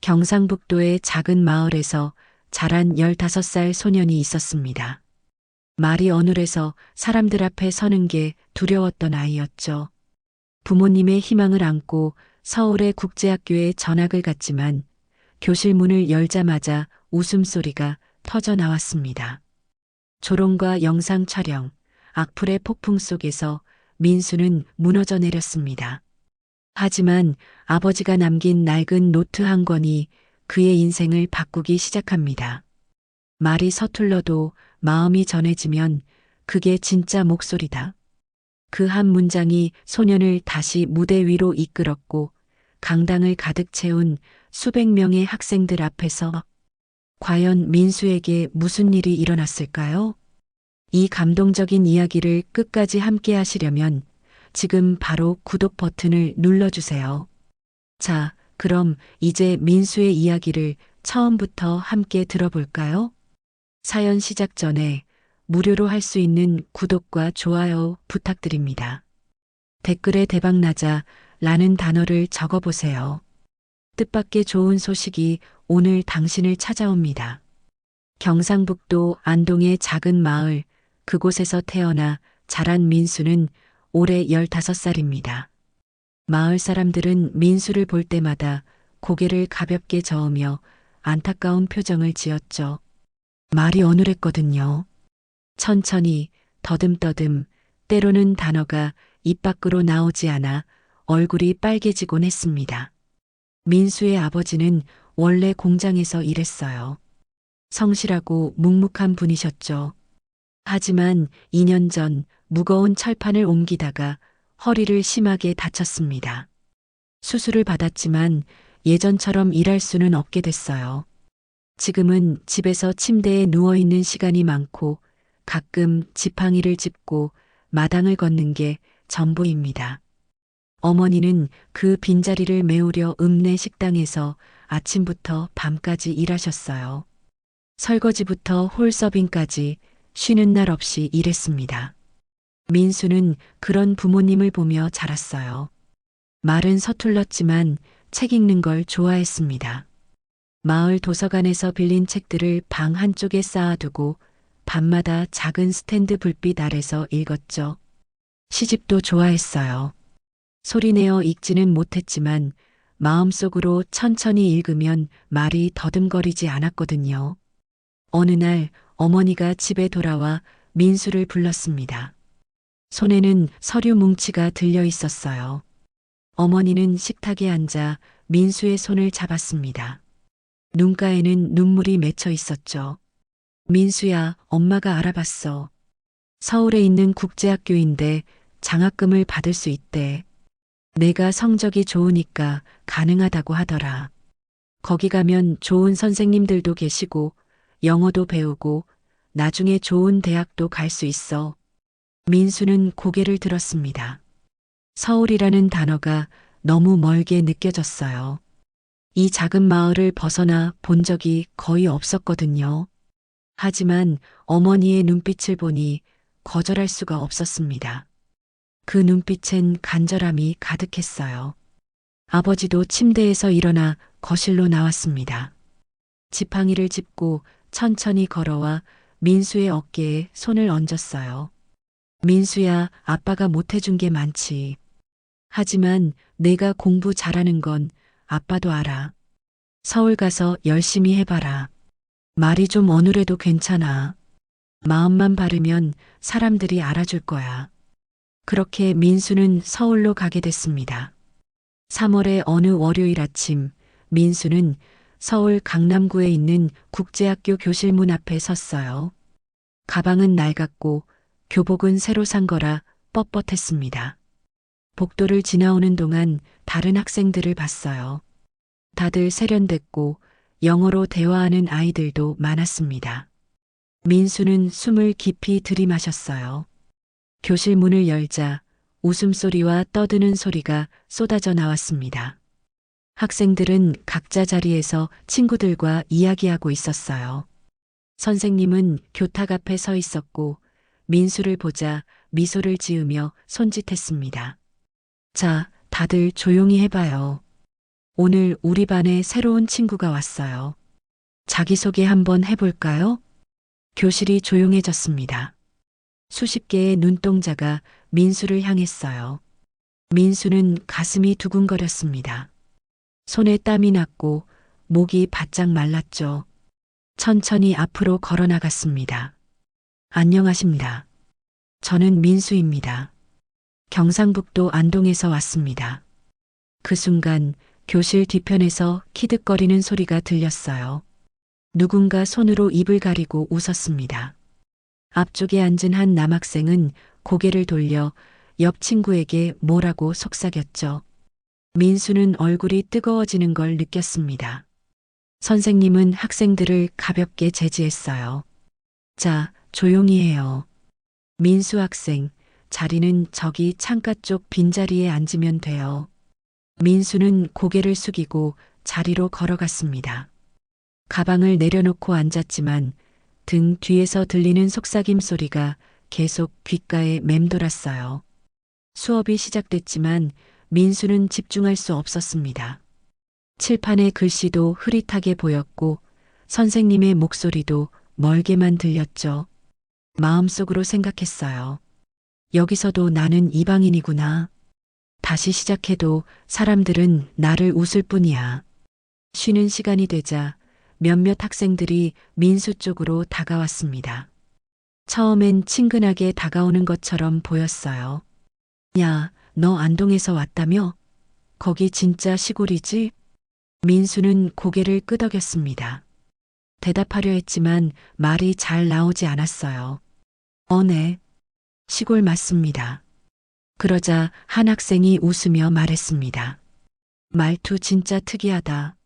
경상북도의 작은 마을에서 자란 15살 소년이 있었습니다. 말이 어눌해서 사람들 앞에 서는 게 두려웠던 아이였죠. 부모님의 희망을 안고 서울의 국제학교에 전학을 갔지만 교실 문을 열자마자 웃음소리가 터져 나왔습니다. 조롱과 영상 촬영, 악플의 폭풍 속에서 민수는 무너져 내렸습니다. 하지만 아버지가 남긴 낡은 노트 한 권이 그의 인생을 바꾸기 시작합니다. 말이 서툴러도 마음이 전해지면 그게 진짜 목소리다. 그 한 문장이 소년을 다시 무대 위로 이끌었고 강당을 가득 채운 수백 명의 학생들 앞에서 과연 민수에게 무슨 일이 일어났을까요? 이 감동적인 이야기를 끝까지 함께 하시려면 지금 바로 구독 버튼을 눌러주세요. 자, 그럼 이제 민수의 이야기를 처음부터 함께 들어볼까요? 사연 시작 전에 무료로 할 수 있는 구독과 좋아요 부탁드립니다. 댓글에 대박나자 라는 단어를 적어보세요. 뜻밖의 좋은 소식이 오늘 당신을 찾아옵니다. 경상북도 안동의 작은 마을, 그곳에서 태어나 자란 민수는 올해 15살입니다. 마을 사람들은 민수를 볼 때마다 고개를 가볍게 저으며 안타까운 표정을 지었죠. 말이 어눌했거든요. 천천히, 더듬더듬, 때로는 단어가 입 밖으로 나오지 않아 얼굴이 빨개지곤 했습니다. 민수의 아버지는 원래 공장에서 일했어요. 성실하고 묵묵한 분이셨죠. 하지만 2년 전 무거운 철판을 옮기다가 허리를 심하게 다쳤습니다. 수술을 받았지만 예전처럼 일할 수는 없게 됐어요. 지금은 집에서 침대에 누워있는 시간이 많고 가끔 지팡이를 짚고 마당을 걷는 게 전부입니다. 어머니는 그 빈자리를 메우려 읍내 식당에서 아침부터 밤까지 일하셨어요. 설거지부터 홀서빙까지 쉬는 날 없이 일했습니다. 민수는 그런 부모님을 보며 자랐어요. 말은 서툴렀지만 책 읽는 걸 좋아했습니다. 마을 도서관에서 빌린 책들을 방 한쪽에 쌓아두고 밤마다 작은 스탠드 불빛 아래서 읽었죠. 시집도 좋아했어요. 소리내어 읽지는 못했지만 마음속으로 천천히 읽으면 말이 더듬거리지 않았거든요. 어느 날 어머니가 집에 돌아와 민수를 불렀습니다. 손에는 서류 뭉치가 들려 있었어요. 어머니는 식탁에 앉아 민수의 손을 잡았습니다. 눈가에는 눈물이 맺혀 있었죠. 민수야, 엄마가 알아봤어. 서울에 있는 국제학교인데 장학금을 받을 수 있대. 내가 성적이 좋으니까 가능하다고 하더라. 거기 가면 좋은 선생님들도 계시고 영어도 배우고 나중에 좋은 대학도 갈 수 있어. 민수는 고개를 들었습니다. 서울이라는 단어가 너무 멀게 느껴졌어요. 이 작은 마을을 벗어나 본 적이 거의 없었거든요. 하지만 어머니의 눈빛을 보니 거절할 수가 없었습니다. 그 눈빛엔 간절함이 가득했어요. 아버지도 침대에서 일어나 거실로 나왔습니다. 지팡이를 짚고 천천히 걸어와 민수의 어깨에 손을 얹었어요. 민수야, 아빠가 못해준 게 많지. 하지만 내가 공부 잘하는 건 아빠도 알아. 서울 가서 열심히 해봐라. 말이 좀 어눌해도 괜찮아. 마음만 바르면 사람들이 알아줄 거야. 그렇게 민수는 서울로 가게 됐습니다. 3월의 어느 월요일 아침, 민수는 서울 강남구에 있는 국제학교 교실문 앞에 섰어요. 가방은 낡았고 교복은 새로 산 거라 뻣뻣했습니다. 복도를 지나오는 동안 다른 학생들을 봤어요. 다들 세련됐고 영어로 대화하는 아이들도 많았습니다. 민수는 숨을 깊이 들이마셨어요. 교실 문을 열자 웃음소리와 떠드는 소리가 쏟아져 나왔습니다. 학생들은 각자 자리에서 친구들과 이야기하고 있었어요. 선생님은 교탁 앞에 서 있었고 민수를 보자 미소를 지으며 손짓했습니다. 자, 다들 조용히 해봐요. 오늘 우리 반에 새로운 친구가 왔어요. 자기소개 한번 해볼까요? 교실이 조용해졌습니다. 수십 개의 눈동자가 민수를 향했어요. 민수는 가슴이 두근거렸습니다. 손에 땀이 났고 목이 바짝 말랐죠. 천천히 앞으로 걸어 나갔습니다. 안녕하십니다. 저는 민수입니다. 경상북도 안동에서 왔습니다. 그 순간 교실 뒤편에서 키득거리는 소리가 들렸어요. 누군가 손으로 입을 가리고 웃었습니다. 앞쪽에 앉은 한 남학생은 고개를 돌려 옆 친구에게 뭐라고 속삭였죠. 민수는 얼굴이 뜨거워지는 걸 느꼈습니다. 선생님은 학생들을 가볍게 제지했어요. 자, 조용히 해요. 민수 학생, 자리는 저기 창가 쪽 빈자리에 앉으면 돼요. 민수는 고개를 숙이고 자리로 걸어갔습니다. 가방을 내려놓고 앉았지만 등 뒤에서 들리는 속삭임 소리가 계속 귓가에 맴돌았어요. 수업이 시작됐지만 민수는 집중할 수 없었습니다. 칠판의 글씨도 흐릿하게 보였고 선생님의 목소리도 멀게만 들렸죠. 마음속으로 생각했어요. 여기서도 나는 이방인이구나. 다시 시작해도 사람들은 나를 웃을 뿐이야. 쉬는 시간이 되자 몇몇 학생들이 민수 쪽으로 다가왔습니다. 처음엔 친근하게 다가오는 것처럼 보였어요. 야, 너 안동에서 왔다며? 거기 진짜 시골이지? 민수는 고개를 끄덕였습니다. 대답하려 했지만 말이 잘 나오지 않았어요. 네. 시골 맞습니다. 그러자 한 학생이 웃으며 말했습니다. 말투 진짜 특이하다.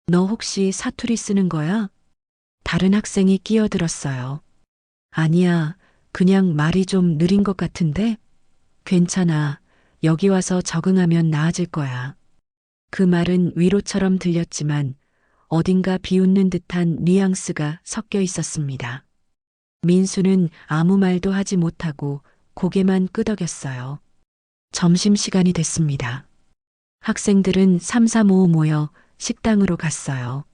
너 혹시 사투리 쓰는 거야? 다른 학생이 끼어들었어요. 아니야, 그냥 말이 좀 느린 것 같은데? 괜찮아. 여기 와서 적응하면 나아질 거야. 그 말은 위로처럼 들렸지만 어딘가 비웃는 듯한 뉘앙스가 섞여 있었습니다. 민수는 아무 말도 하지 못하고 고개만 끄덕였어요. 점심시간이 됐습니다. 학생들은 삼삼오오 모여 식당으로 갔어요.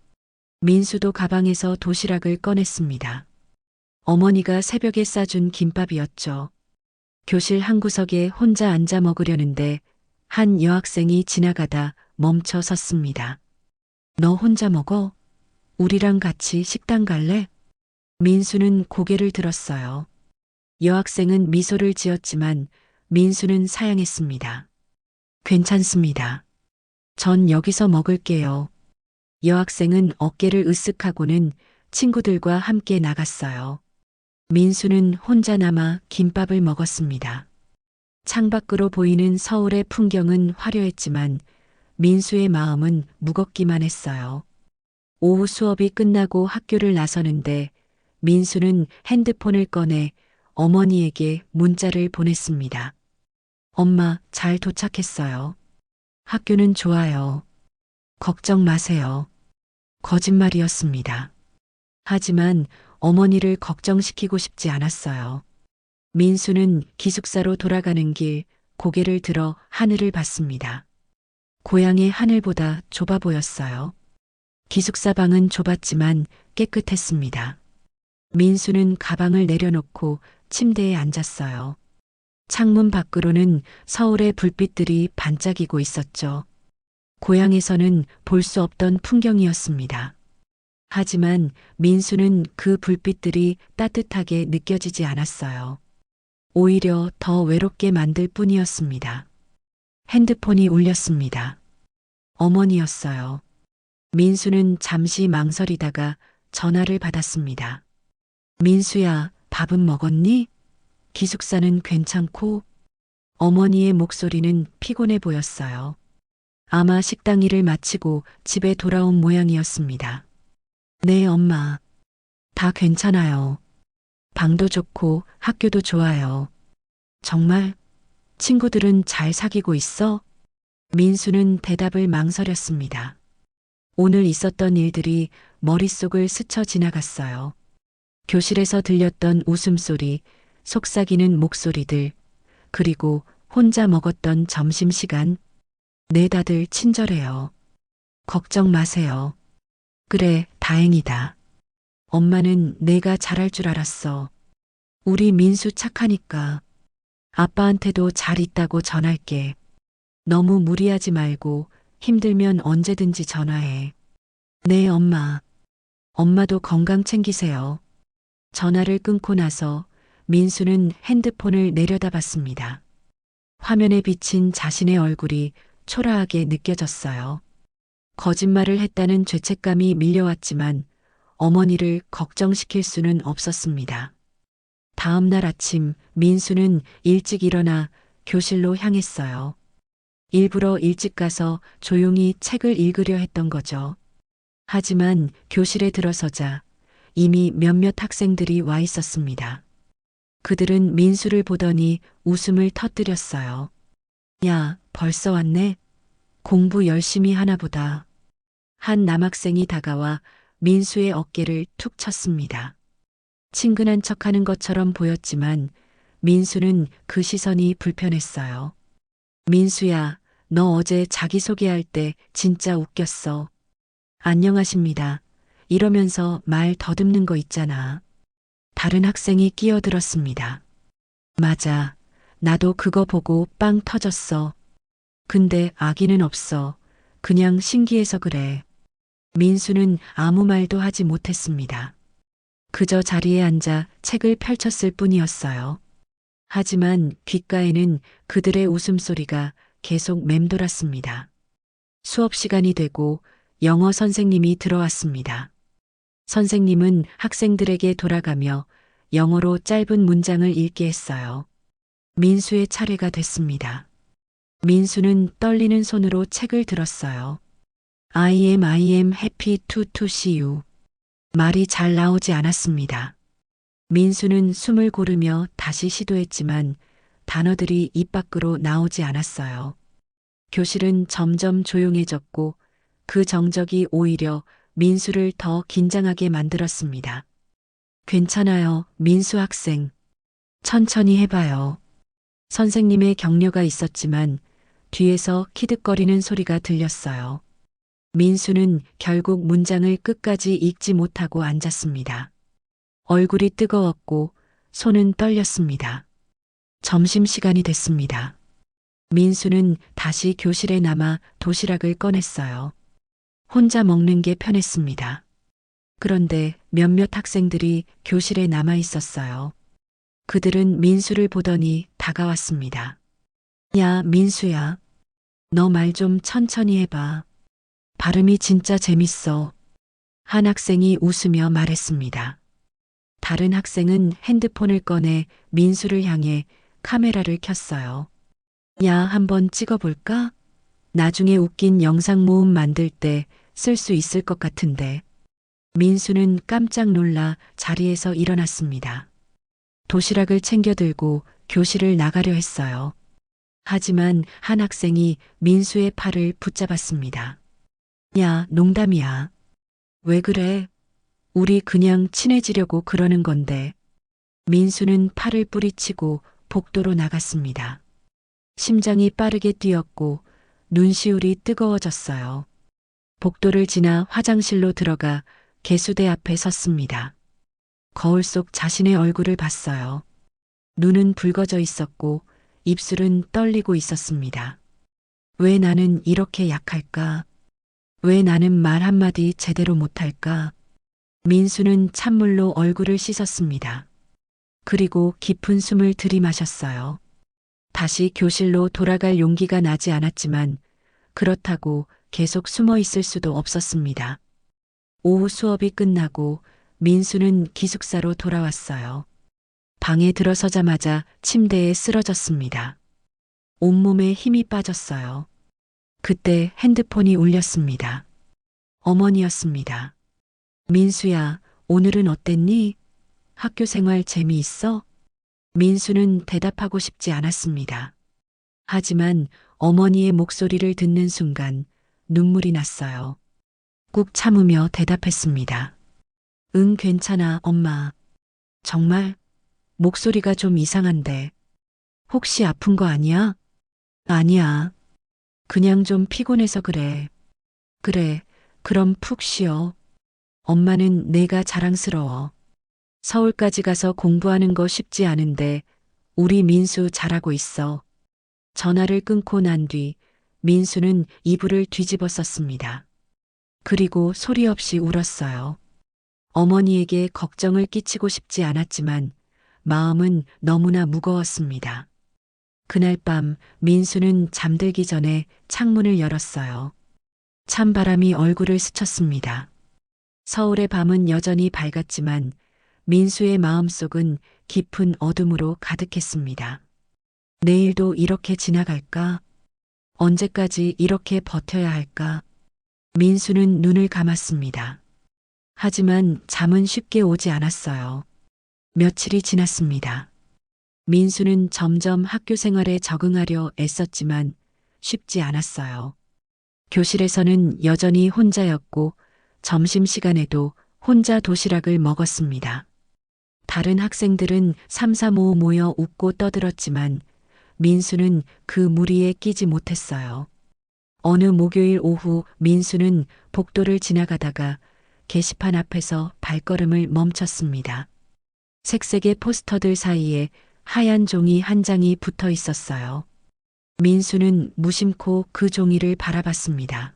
민수도 가방에서 도시락을 꺼냈습니다. 어머니가 새벽에 싸준 김밥이었죠. 교실 한 구석에 혼자 앉아 먹으려는데 한 여학생이 지나가다 멈춰 섰습니다. 너 혼자 먹어? 우리랑 같이 식당 갈래? 민수는 고개를 들었어요. 여학생은 미소를 지었지만 민수는 사양했습니다. 괜찮습니다. 전 여기서 먹을게요. 여학생은 어깨를 으쓱하고는 친구들과 함께 나갔어요. 민수는 혼자 남아 김밥을 먹었습니다. 창밖으로 보이는 서울의 풍경은 화려했지만 민수의 마음은 무겁기만 했어요. 오후 수업이 끝나고 학교를 나서는데 민수는 핸드폰을 꺼내 어머니에게 문자를 보냈습니다. 엄마, 잘 도착했어요. 학교는 좋아요. 걱정 마세요. 거짓말이었습니다. 하지만 어머니를 걱정시키고 싶지 않았어요. 민수는 기숙사로 돌아가는 길 고개를 들어 하늘을 봤습니다. 고향의 하늘보다 좁아 보였어요. 기숙사 방은 좁았지만 깨끗했습니다. 민수는 가방을 내려놓고 침대에 앉았어요. 창문 밖으로는 서울의 불빛들이 반짝이고 있었죠. 고향에서는 볼 수 없던 풍경이었습니다. 하지만 민수는 그 불빛들이 따뜻하게 느껴지지 않았어요. 오히려 더 외롭게 만들 뿐이었습니다. 핸드폰이 울렸습니다. 어머니였어요. 민수는 잠시 망설이다가 전화를 받았습니다. 민수야, 밥은 먹었니? 기숙사는 괜찮고? 어머니의 목소리는 피곤해 보였어요. 아마 식당 일을 마치고 집에 돌아온 모양이었습니다. 네, 엄마. 다 괜찮아요. 방도 좋고 학교도 좋아요. 정말? 친구들은 잘 사귀고 있어? 민수는 대답을 망설였습니다. 오늘 있었던 일들이 머릿속을 스쳐 지나갔어요. 교실에서 들렸던 웃음소리, 속삭이는 목소리들, 그리고 혼자 먹었던 점심시간. 네, 다들 친절해요. 걱정 마세요. 그래, 다행이다. 엄마는 내가 잘할 줄 알았어. 우리 민수 착하니까. 아빠한테도 잘 있다고 전할게. 너무 무리하지 말고 힘들면 언제든지 전화해. 네, 엄마. 엄마도 건강 챙기세요. 전화를 끊고 나서 민수는 핸드폰을 내려다봤습니다. 화면에 비친 자신의 얼굴이 초라하게 느껴졌어요. 거짓말을 했다는 죄책감이 밀려왔지만 어머니를 걱정시킬 수는 없었습니다. 다음 날 아침 민수는 일찍 일어나 교실로 향했어요. 일부러 일찍 가서 조용히 책을 읽으려 했던 거죠. 하지만 교실에 들어서자 이미 몇몇 학생들이 와 있었습니다. 그들은 민수를 보더니 웃음을 터뜨렸어요. 야, 벌써 왔네? 공부 열심히 하나 보다. 한 남학생이 다가와 민수의 어깨를 툭 쳤습니다. 친근한 척하는 것처럼 보였지만 민수는 그 시선이 불편했어요. 민수야, 너 어제 자기소개할 때 진짜 웃겼어. 안녕하십니다. 이러면서 말 더듬는 거 있잖아. 다른 학생이 끼어들었습니다. 맞아. 나도 그거 보고 빵 터졌어. 근데 악의는 없어. 그냥 신기해서 그래. 민수는 아무 말도 하지 못했습니다. 그저 자리에 앉아 책을 펼쳤을 뿐이었어요. 하지만 귓가에는 그들의 웃음소리가 계속 맴돌았습니다. 수업 시간이 되고 영어 선생님이 들어왔습니다. 선생님은 학생들에게 돌아가며 영어로 짧은 문장을 읽게 했어요. 민수의 차례가 됐습니다. 민수는 떨리는 손으로 책을 들었어요. I am happy to see you. 말이 잘 나오지 않았습니다. 민수는 숨을 고르며 다시 시도했지만 단어들이 입 밖으로 나오지 않았어요. 교실은 점점 조용해졌고 그 정적이 오히려 민수를 더 긴장하게 만들었습니다. 괜찮아요, 민수 학생. 천천히 해봐요. 선생님의 격려가 있었지만 뒤에서 키득거리는 소리가 들렸어요. 민수는 결국 문장을 끝까지 읽지 못하고 앉았습니다. 얼굴이 뜨거웠고 손은 떨렸습니다. 점심시간이 됐습니다. 민수는 다시 교실에 남아 도시락을 꺼냈어요. 혼자 먹는 게 편했습니다. 그런데 몇몇 학생들이 교실에 남아 있었어요. 그들은 민수를 보더니 다가왔습니다. 야, 민수야. 너 말 좀 천천히 해봐. 발음이 진짜 재밌어. 한 학생이 웃으며 말했습니다. 다른 학생은 핸드폰을 꺼내 민수를 향해 카메라를 켰어요. 야, 한번 찍어볼까? 나중에 웃긴 영상 모음 만들 때 쓸 수 있을 것 같은데. 민수는 깜짝 놀라 자리에서 일어났습니다. 도시락을 챙겨 들고 교실을 나가려 했어요. 하지만 한 학생이 민수의 팔을 붙잡았습니다. 야, 농담이야. 왜 그래? 우리 그냥 친해지려고 그러는 건데. 민수는 팔을 뿌리치고 복도로 나갔습니다. 심장이 빠르게 뛰었고 눈시울이 뜨거워졌어요. 복도를 지나 화장실로 들어가 개수대 앞에 섰습니다. 거울 속 자신의 얼굴을 봤어요. 눈은 붉어져 있었고 입술은 떨리고 있었습니다. 왜 나는 이렇게 약할까? 왜 나는 말 한마디 제대로 못할까? 민수는 찬물로 얼굴을 씻었습니다. 그리고 깊은 숨을 들이마셨어요. 다시 교실로 돌아갈 용기가 나지 않았지만 그렇다고 계속 숨어 있을 수도 없었습니다. 오후 수업이 끝나고 민수는 기숙사로 돌아왔어요. 방에 들어서자마자 침대에 쓰러졌습니다. 온몸에 힘이 빠졌어요. 그때 핸드폰이 울렸습니다. 어머니였습니다. 민수야, 오늘은 어땠니? 학교 생활 재미있어? 민수는 대답하고 싶지 않았습니다. 하지만 어머니의 목소리를 듣는 순간 눈물이 났어요. 꾹 참으며 대답했습니다. 응, 괜찮아, 엄마. 정말? 목소리가 좀 이상한데. 혹시 아픈 거 아니야? 아니야. 그냥 좀 피곤해서 그래. 그래, 그럼 푹 쉬어. 엄마는 내가 자랑스러워. 서울까지 가서 공부하는 거 쉽지 않은데 우리 민수 잘하고 있어. 전화를 끊고 난 뒤 민수는 이불을 뒤집어 썼습니다. 그리고 소리 없이 울었어요. 어머니에게 걱정을 끼치고 싶지 않았지만 마음은 너무나 무거웠습니다. 그날 밤 민수는 잠들기 전에 창문을 열었어요. 찬바람이 얼굴을 스쳤습니다. 서울의 밤은 여전히 밝았지만 민수의 마음속은 깊은 어둠으로 가득했습니다. 내일도 이렇게 지나갈까? 언제까지 이렇게 버텨야 할까? 민수는 눈을 감았습니다. 하지만 잠은 쉽게 오지 않았어요. 며칠이 지났습니다. 민수는 점점 학교 생활에 적응하려 애썼지만 쉽지 않았어요. 교실에서는 여전히 혼자였고 점심시간에도 혼자 도시락을 먹었습니다. 다른 학생들은 삼삼오오 모여 웃고 떠들었지만 민수는 그 무리에 끼지 못했어요. 어느 목요일 오후 민수는 복도를 지나가다가 게시판 앞에서 발걸음을 멈췄습니다. 색색의 포스터들 사이에 하얀 종이 한 장이 붙어 있었어요. 민수는 무심코 그 종이를 바라봤습니다.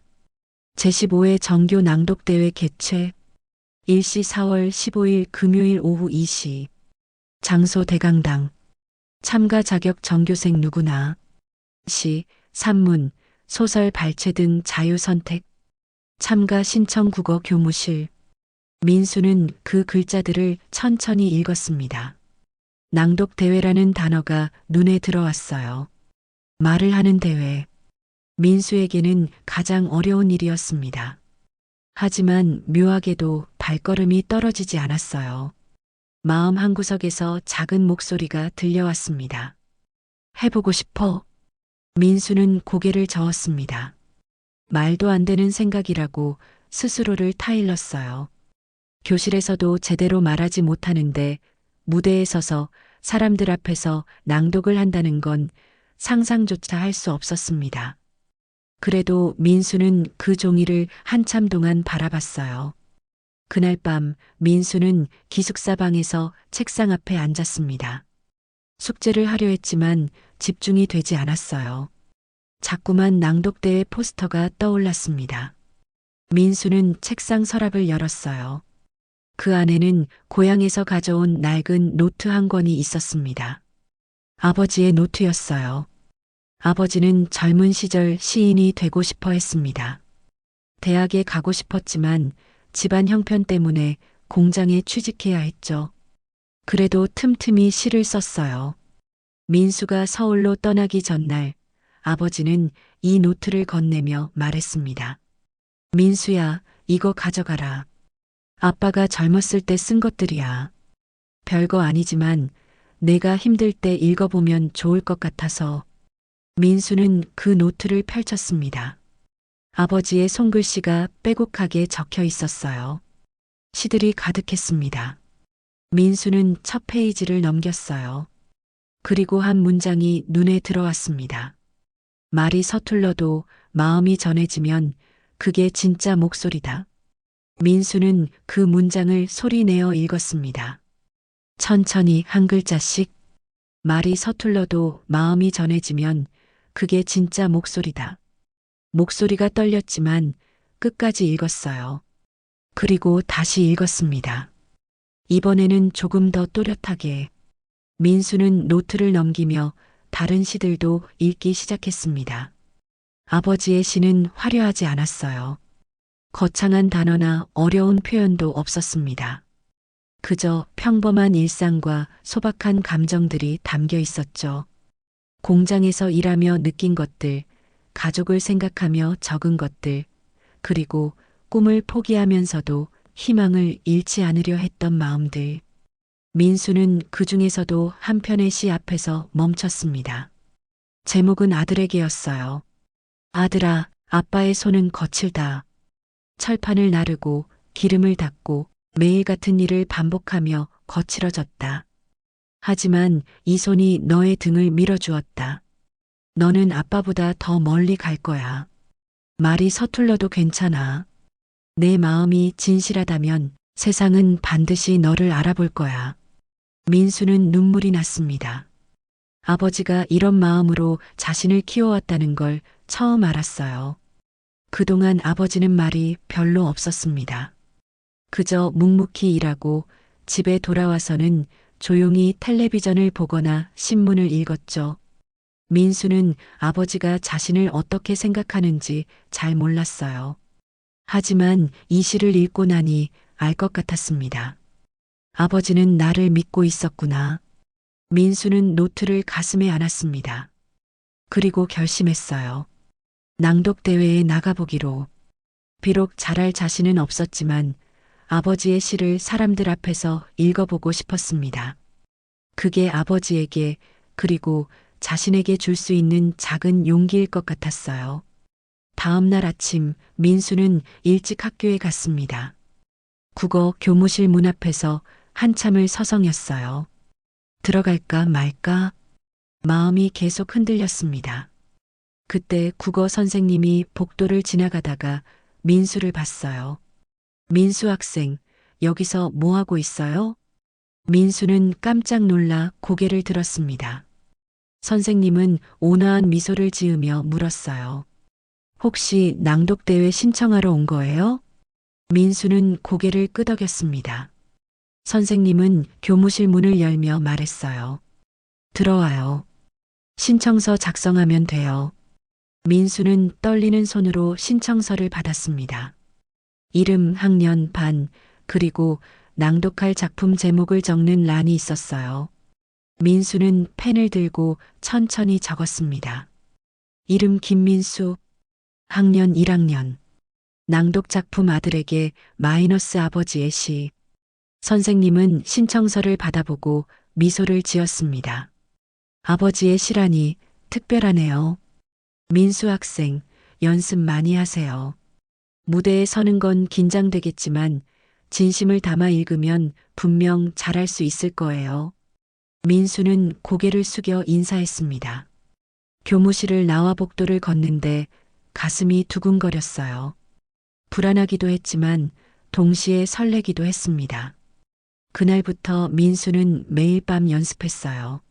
제15회 정교 낭독대회 개최, 일시 4월 15일 금요일 오후 2시, 장소 대강당, 참가 자격 전교생 누구나, 시, 산문, 소설 발췌 등 자유선택, 참가 신청 국어 교무실. 민수는 그 글자들을 천천히 읽었습니다. 낭독대회라는 단어가 눈에 들어왔어요. 말을 하는 대회. 민수에게는 가장 어려운 일이었습니다. 하지만 묘하게도 발걸음이 떨어지지 않았어요. 마음 한구석에서 작은 목소리가 들려왔습니다. 해보고 싶어. 민수는 고개를 저었습니다. 말도 안 되는 생각이라고 스스로를 타일렀어요. 교실에서도 제대로 말하지 못하는데 무대에 서서 사람들 앞에서 낭독을 한다는 건 상상조차 할 수 없었습니다. 그래도 민수는 그 종이를 한참 동안 바라봤어요. 그날 밤 민수는 기숙사 방에서 책상 앞에 앉았습니다. 숙제를 하려 했지만 집중이 되지 않았어요. 자꾸만 낭독대회 포스터가 떠올랐습니다. 민수는 책상 서랍을 열었어요. 그 안에는 고향에서 가져온 낡은 노트 한 권이 있었습니다. 아버지의 노트였어요. 아버지는 젊은 시절 시인이 되고 싶어 했습니다. 대학에 가고 싶었지만 집안 형편 때문에 공장에 취직해야 했죠. 그래도 틈틈이 시를 썼어요. 민수가 서울로 떠나기 전날 아버지는 이 노트를 건네며 말했습니다. 민수야, 이거 가져가라. 아빠가 젊었을 때 쓴 것들이야. 별거 아니지만 내가 힘들 때 읽어보면 좋을 것 같아서. 민수는 그 노트를 펼쳤습니다. 아버지의 손글씨가 빼곡하게 적혀 있었어요. 시들이 가득했습니다. 민수는 첫 페이지를 넘겼어요. 그리고 한 문장이 눈에 들어왔습니다. 말이 서툴러도 마음이 전해지면 그게 진짜 목소리다. 민수는 그 문장을 소리내어 읽었습니다. 천천히 한 글자씩. 말이 서툴러도 마음이 전해지면 그게 진짜 목소리다. 목소리가 떨렸지만 끝까지 읽었어요. 그리고 다시 읽었습니다. 이번에는 조금 더 또렷하게. 민수는 노트를 넘기며 다른 시들도 읽기 시작했습니다. 아버지의 시는 화려하지 않았어요. 거창한 단어나 어려운 표현도 없었습니다. 그저 평범한 일상과 소박한 감정들이 담겨 있었죠. 공장에서 일하며 느낀 것들, 가족을 생각하며 적은 것들, 그리고 꿈을 포기하면서도 희망을 잃지 않으려 했던 마음들. 민수는 그 중에서도 한 편의 시 앞에서 멈췄습니다. 제목은 아들에게였어요. 아들아, 아빠의 손은 거칠다. 철판을 나르고 기름을 닦고 매일 같은 일을 반복하며 거칠어졌다. 하지만 이 손이 너의 등을 밀어주었다. 너는 아빠보다 더 멀리 갈 거야. 말이 서툴러도 괜찮아. 내 마음이 진실하다면 세상은 반드시 너를 알아볼 거야. 민수는 눈물이 났습니다. 아버지가 이런 마음으로 자신을 키워왔다는 걸 처음 알았어요. 그동안 아버지는 말이 별로 없었습니다. 그저 묵묵히 일하고 집에 돌아와서는 조용히 텔레비전을 보거나 신문을 읽었죠. 민수는 아버지가 자신을 어떻게 생각하는지 잘 몰랐어요. 하지만 이 시를 읽고 나니 알 것 같았습니다. 아버지는 나를 믿고 있었구나. 민수는 노트를 가슴에 안았습니다. 그리고 결심했어요. 낭독대회에 나가보기로. 비록 잘할 자신은 없었지만 아버지의 시를 사람들 앞에서 읽어보고 싶었습니다. 그게 아버지에게 그리고 자신에게 줄 수 있는 작은 용기일 것 같았어요. 다음 날 아침 민수는 일찍 학교에 갔습니다. 국어 교무실 문 앞에서 한참을 서성였어요. 들어갈까 말까? 마음이 계속 흔들렸습니다. 그때 국어 선생님이 복도를 지나가다가 민수를 봤어요. 민수 학생, 여기서 뭐 하고 있어요? 민수는 깜짝 놀라 고개를 들었습니다. 선생님은 온화한 미소를 지으며 물었어요. 혹시 낭독대회 신청하러 온 거예요? 민수는 고개를 끄덕였습니다. 선생님은 교무실 문을 열며 말했어요. 들어와요. 신청서 작성하면 돼요. 민수는 떨리는 손으로 신청서를 받았습니다. 이름, 학년, 반, 그리고 낭독할 작품 제목을 적는 란이 있었어요. 민수는 펜을 들고 천천히 적었습니다. 이름 김민수, 학년 1학년, 낭독 작품 아들에게 마이너스 아버지의 시. 선생님은 신청서를 받아보고 미소를 지었습니다. 아버지의 시라니 특별하네요. 민수 학생, 연습 많이 하세요. 무대에 서는 건 긴장되겠지만 진심을 담아 읽으면 분명 잘할 수 있을 거예요. 민수는 고개를 숙여 인사했습니다. 교무실을 나와 복도를 걷는데 가슴이 두근거렸어요. 불안하기도 했지만 동시에 설레기도 했습니다. 그날부터 민수는 매일 밤 연습했어요.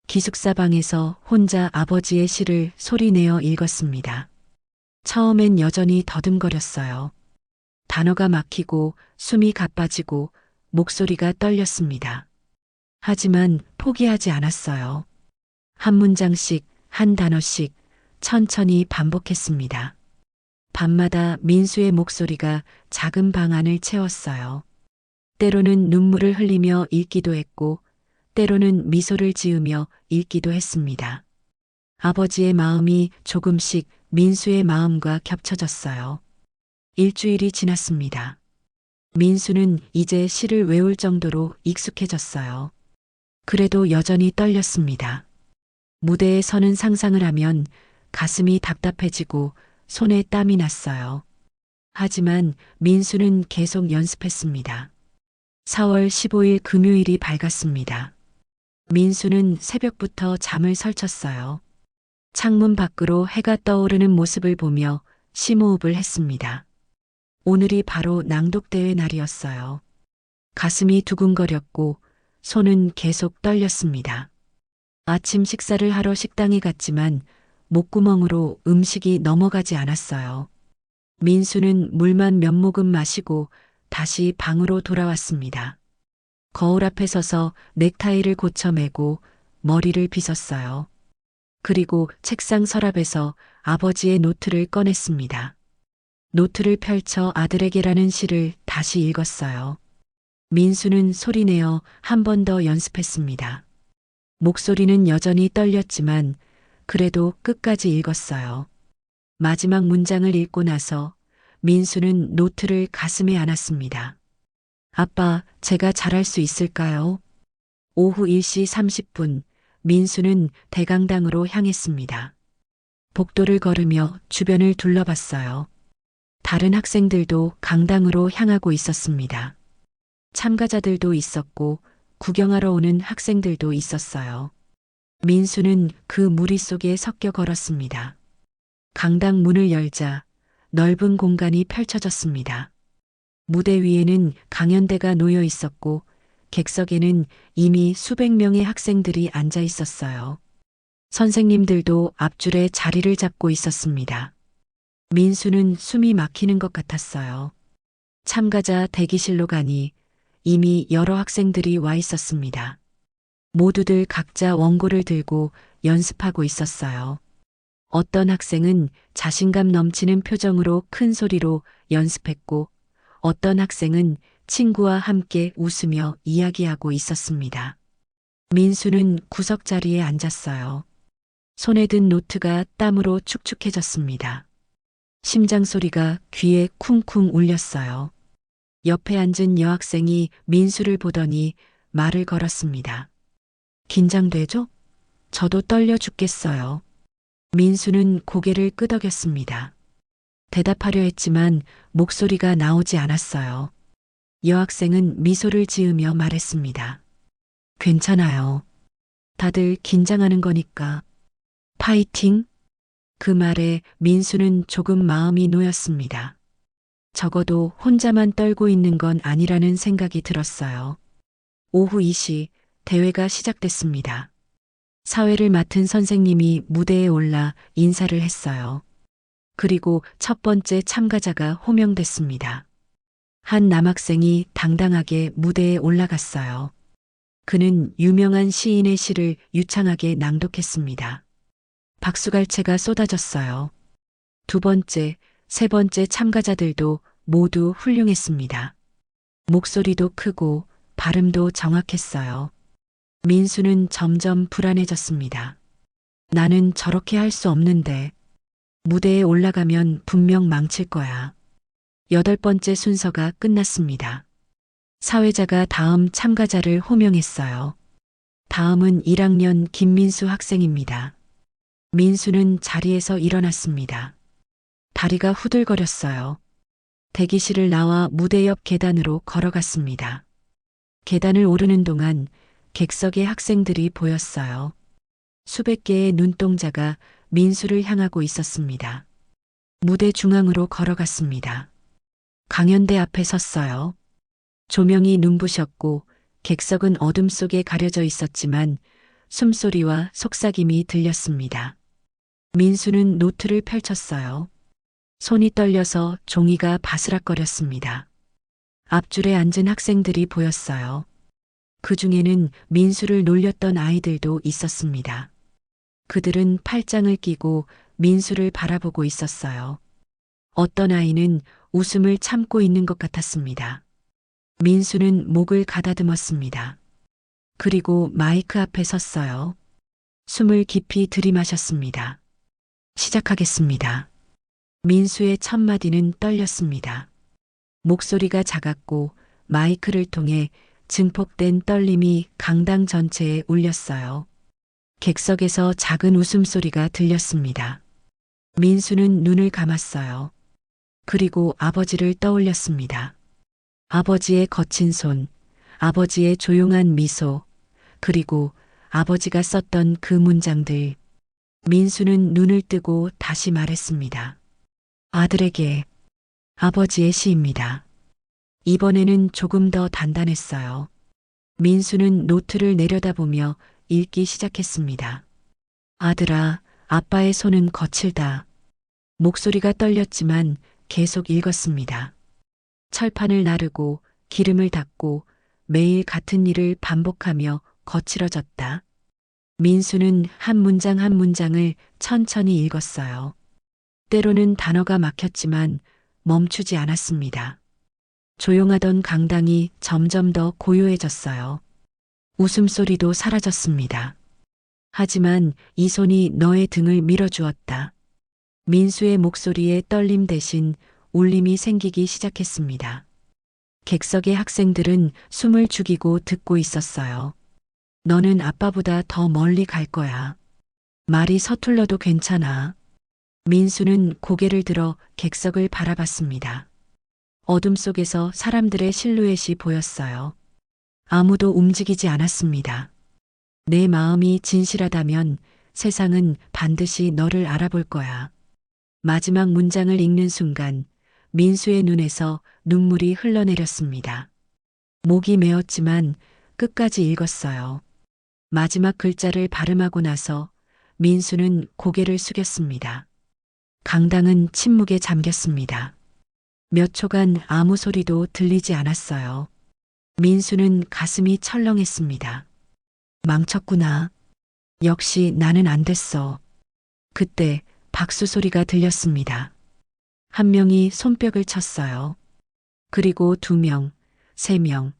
기숙사 방에서 혼자 아버지의 시를 소리내어 읽었습니다. 처음엔 여전히 더듬거렸어요. 단어가 막히고 숨이 가빠지고 목소리가 떨렸습니다. 하지만 포기하지 않았어요. 한 문장씩, 한 단어씩 천천히 반복했습니다. 밤마다 민수의 목소리가 작은 방 안을 채웠어요. 때로는 눈물을 흘리며 읽기도 했고, 때로는 미소를 지으며 읽기도 했습니다. 아버지의 마음이 조금씩 민수의 마음과 겹쳐졌어요. 일주일이 지났습니다. 민수는 이제 시를 외울 정도로 익숙해졌어요. 그래도 여전히 떨렸습니다. 무대에 서는 상상을 하면 가슴이 답답해지고 손에 땀이 났어요. 하지만 민수는 계속 연습했습니다. 4월 15일 금요일이 밝았습니다. 민수는 새벽부터 잠을 설쳤어요. 창문 밖으로 해가 떠오르는 모습을 보며 심호흡을 했습니다. 오늘이 바로 낭독대회 날이었어요. 가슴이 두근거렸고 손은 계속 떨렸습니다. 아침 식사를 하러 식당에 갔지만 목구멍으로 음식이 넘어가지 않았어요. 민수는 물만 몇 모금 마시고 다시 방으로 돌아왔습니다. 거울 앞에 서서 넥타이를 고쳐 매고 머리를 빗었어요. 그리고 책상 서랍에서 아버지의 노트를 꺼냈습니다. 노트를 펼쳐 아들에게라는 시를 다시 읽었어요. 민수는 소리내어 한 번 더 연습했습니다. 목소리는 여전히 떨렸지만 그래도 끝까지 읽었어요. 마지막 문장을 읽고 나서 민수는 노트를 가슴에 안았습니다. 아빠, 제가 잘할 수 있을까요? 오후 1시 30분, 민수는 대강당으로 향했습니다. 복도를 걸으며 주변을 둘러봤어요. 다른 학생들도 강당으로 향하고 있었습니다. 참가자들도 있었고 구경하러 오는 학생들도 있었어요. 민수는 그 무리 속에 섞여 걸었습니다. 강당 문을 열자 넓은 공간이 펼쳐졌습니다. 무대 위에는 강연대가 놓여 있었고 객석에는 이미 수백 명의 학생들이 앉아 있었어요. 선생님들도 앞줄에 자리를 잡고 있었습니다. 민수는 숨이 막히는 것 같았어요. 참가자 대기실로 가니 이미 여러 학생들이 와 있었습니다. 모두들 각자 원고를 들고 연습하고 있었어요. 어떤 학생은 자신감 넘치는 표정으로 큰 소리로 연습했고 어떤 학생은 친구와 함께 웃으며 이야기하고 있었습니다. 민수는 구석 자리에 앉았어요. 손에 든 노트가 땀으로 축축해졌습니다. 심장 소리가 귀에 쿵쿵 울렸어요. 옆에 앉은 여학생이 민수를 보더니 말을 걸었습니다. 긴장되죠? 저도 떨려 죽겠어요. 민수는 고개를 끄덕였습니다. 대답하려 했지만 목소리가 나오지 않았어요. 여학생은 미소를 지으며 말했습니다. 괜찮아요. 다들 긴장하는 거니까. 파이팅! 그 말에 민수는 조금 마음이 놓였습니다. 적어도 혼자만 떨고 있는 건 아니라는 생각이 들었어요. 오후 2시 대회가 시작됐습니다. 사회를 맡은 선생님이 무대에 올라 인사를 했어요. 그리고 첫 번째 참가자가 호명됐습니다. 한 남학생이 당당하게 무대에 올라갔어요. 그는 유명한 시인의 시를 유창하게 낭독했습니다. 박수갈채가 쏟아졌어요. 두 번째, 세 번째 참가자들도 모두 훌륭했습니다. 목소리도 크고 발음도 정확했어요. 민수는 점점 불안해졌습니다. 나는 저렇게 할 수 없는데 무대에 올라가면 분명 망칠 거야. 8번째 순서가 끝났습니다. 사회자가 다음 참가자를 호명했어요. 다음은 1학년 김민수 학생입니다. 민수는 자리에서 일어났습니다. 다리가 후들거렸어요. 대기실을 나와 무대 옆 계단으로 걸어갔습니다. 계단을 오르는 동안 객석의 학생들이 보였어요. 수백 개의 눈동자가 민수를 향하고 있었습니다. 무대 중앙으로 걸어갔습니다. 강연대 앞에 섰어요. 조명이 눈부셨고 객석은 어둠 속에 가려져 있었지만 숨소리와 속삭임이 들렸습니다. 민수는 노트를 펼쳤어요. 손이 떨려서 종이가 바스락거렸습니다. 앞줄에 앉은 학생들이 보였어요. 그 중에는 민수를 놀렸던 아이들도 있었습니다. 그들은 팔짱을 끼고 민수를 바라보고 있었어요. 어떤 아이는 웃음을 참고 있는 것 같았습니다. 민수는 목을 가다듬었습니다. 그리고 마이크 앞에 섰어요. 숨을 깊이 들이마셨습니다. 시작하겠습니다. 민수의 첫 마디는 떨렸습니다. 목소리가 작았고 마이크를 통해 증폭된 떨림이 강당 전체에 울렸어요. 객석에서 작은 웃음소리가 들렸습니다. 민수는 눈을 감았어요. 그리고 아버지를 떠올렸습니다. 아버지의 거친 손, 아버지의 조용한 미소, 그리고 아버지가 썼던 그 문장들. 민수는 눈을 뜨고 다시 말했습니다. 아들에게 아버지의 시입니다. 이번에는 조금 더 단단했어요. 민수는 노트를 내려다보며 읽기 시작했습니다. 아들아, 아빠의 손은 거칠다. 목소리가 떨렸지만 계속 읽었습니다. 철판을 나르고 기름을 닦고 매일 같은 일을 반복하며 거칠어졌다. 민수는 한 문장 한 문장을 천천히 읽었어요. 때로는 단어가 막혔지만 멈추지 않았습니다. 조용하던 강당이 점점 더 고요해졌어요. 웃음소리도 사라졌습니다. 하지만 이 손이 너의 등을 밀어주었다. 민수의 목소리에 떨림 대신 울림이 생기기 시작했습니다. 객석의 학생들은 숨을 죽이고 듣고 있었어요. 너는 아빠보다 더 멀리 갈 거야. 말이 서툴러도 괜찮아. 민수는 고개를 들어 객석을 바라봤습니다. 어둠 속에서 사람들의 실루엣이 보였어요. 아무도 움직이지 않았습니다. 내 마음이 진실하다면 세상은 반드시 너를 알아볼 거야. 마지막 문장을 읽는 순간 민수의 눈에서 눈물이 흘러내렸습니다. 목이 메었지만 끝까지 읽었어요. 마지막 글자를 발음하고 나서 민수는 고개를 숙였습니다. 강당은 침묵에 잠겼습니다. 몇 초간 아무 소리도 들리지 않았어요. 민수는 가슴이 철렁했습니다. 망쳤구나. 역시 나는 안 됐어. 그때 박수 소리가 들렸습니다. 한 명이 손뼉을 쳤어요. 그리고 2명, 3명,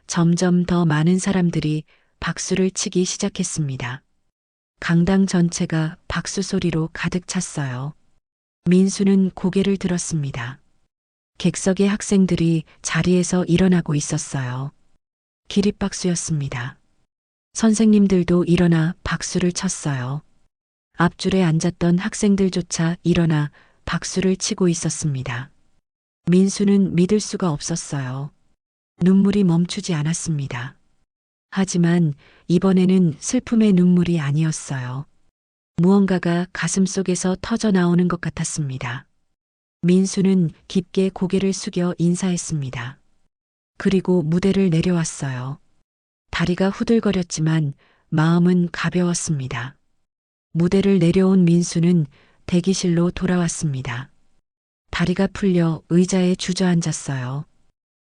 점점 더 많은 사람들이 박수를 치기 시작했습니다. 강당 전체가 박수 소리로 가득 찼어요. 민수는 고개를 들었습니다. 객석의 학생들이 자리에서 일어나고 있었어요. 기립박수였습니다. 선생님들도 일어나 박수를 쳤어요. 앞줄에 앉았던 학생들조차 일어나 박수를 치고 있었습니다. 민수는 믿을 수가 없었어요. 눈물이 멈추지 않았습니다. 하지만 이번에는 슬픔의 눈물이 아니었어요. 무언가가 가슴 속에서 터져 나오는 것 같았습니다. 민수는 깊게 고개를 숙여 인사했습니다. 그리고 무대를 내려왔어요. 다리가 후들거렸지만 마음은 가벼웠습니다. 무대를 내려온 민수는 대기실로 돌아왔습니다. 다리가 풀려 의자에 주저앉았어요.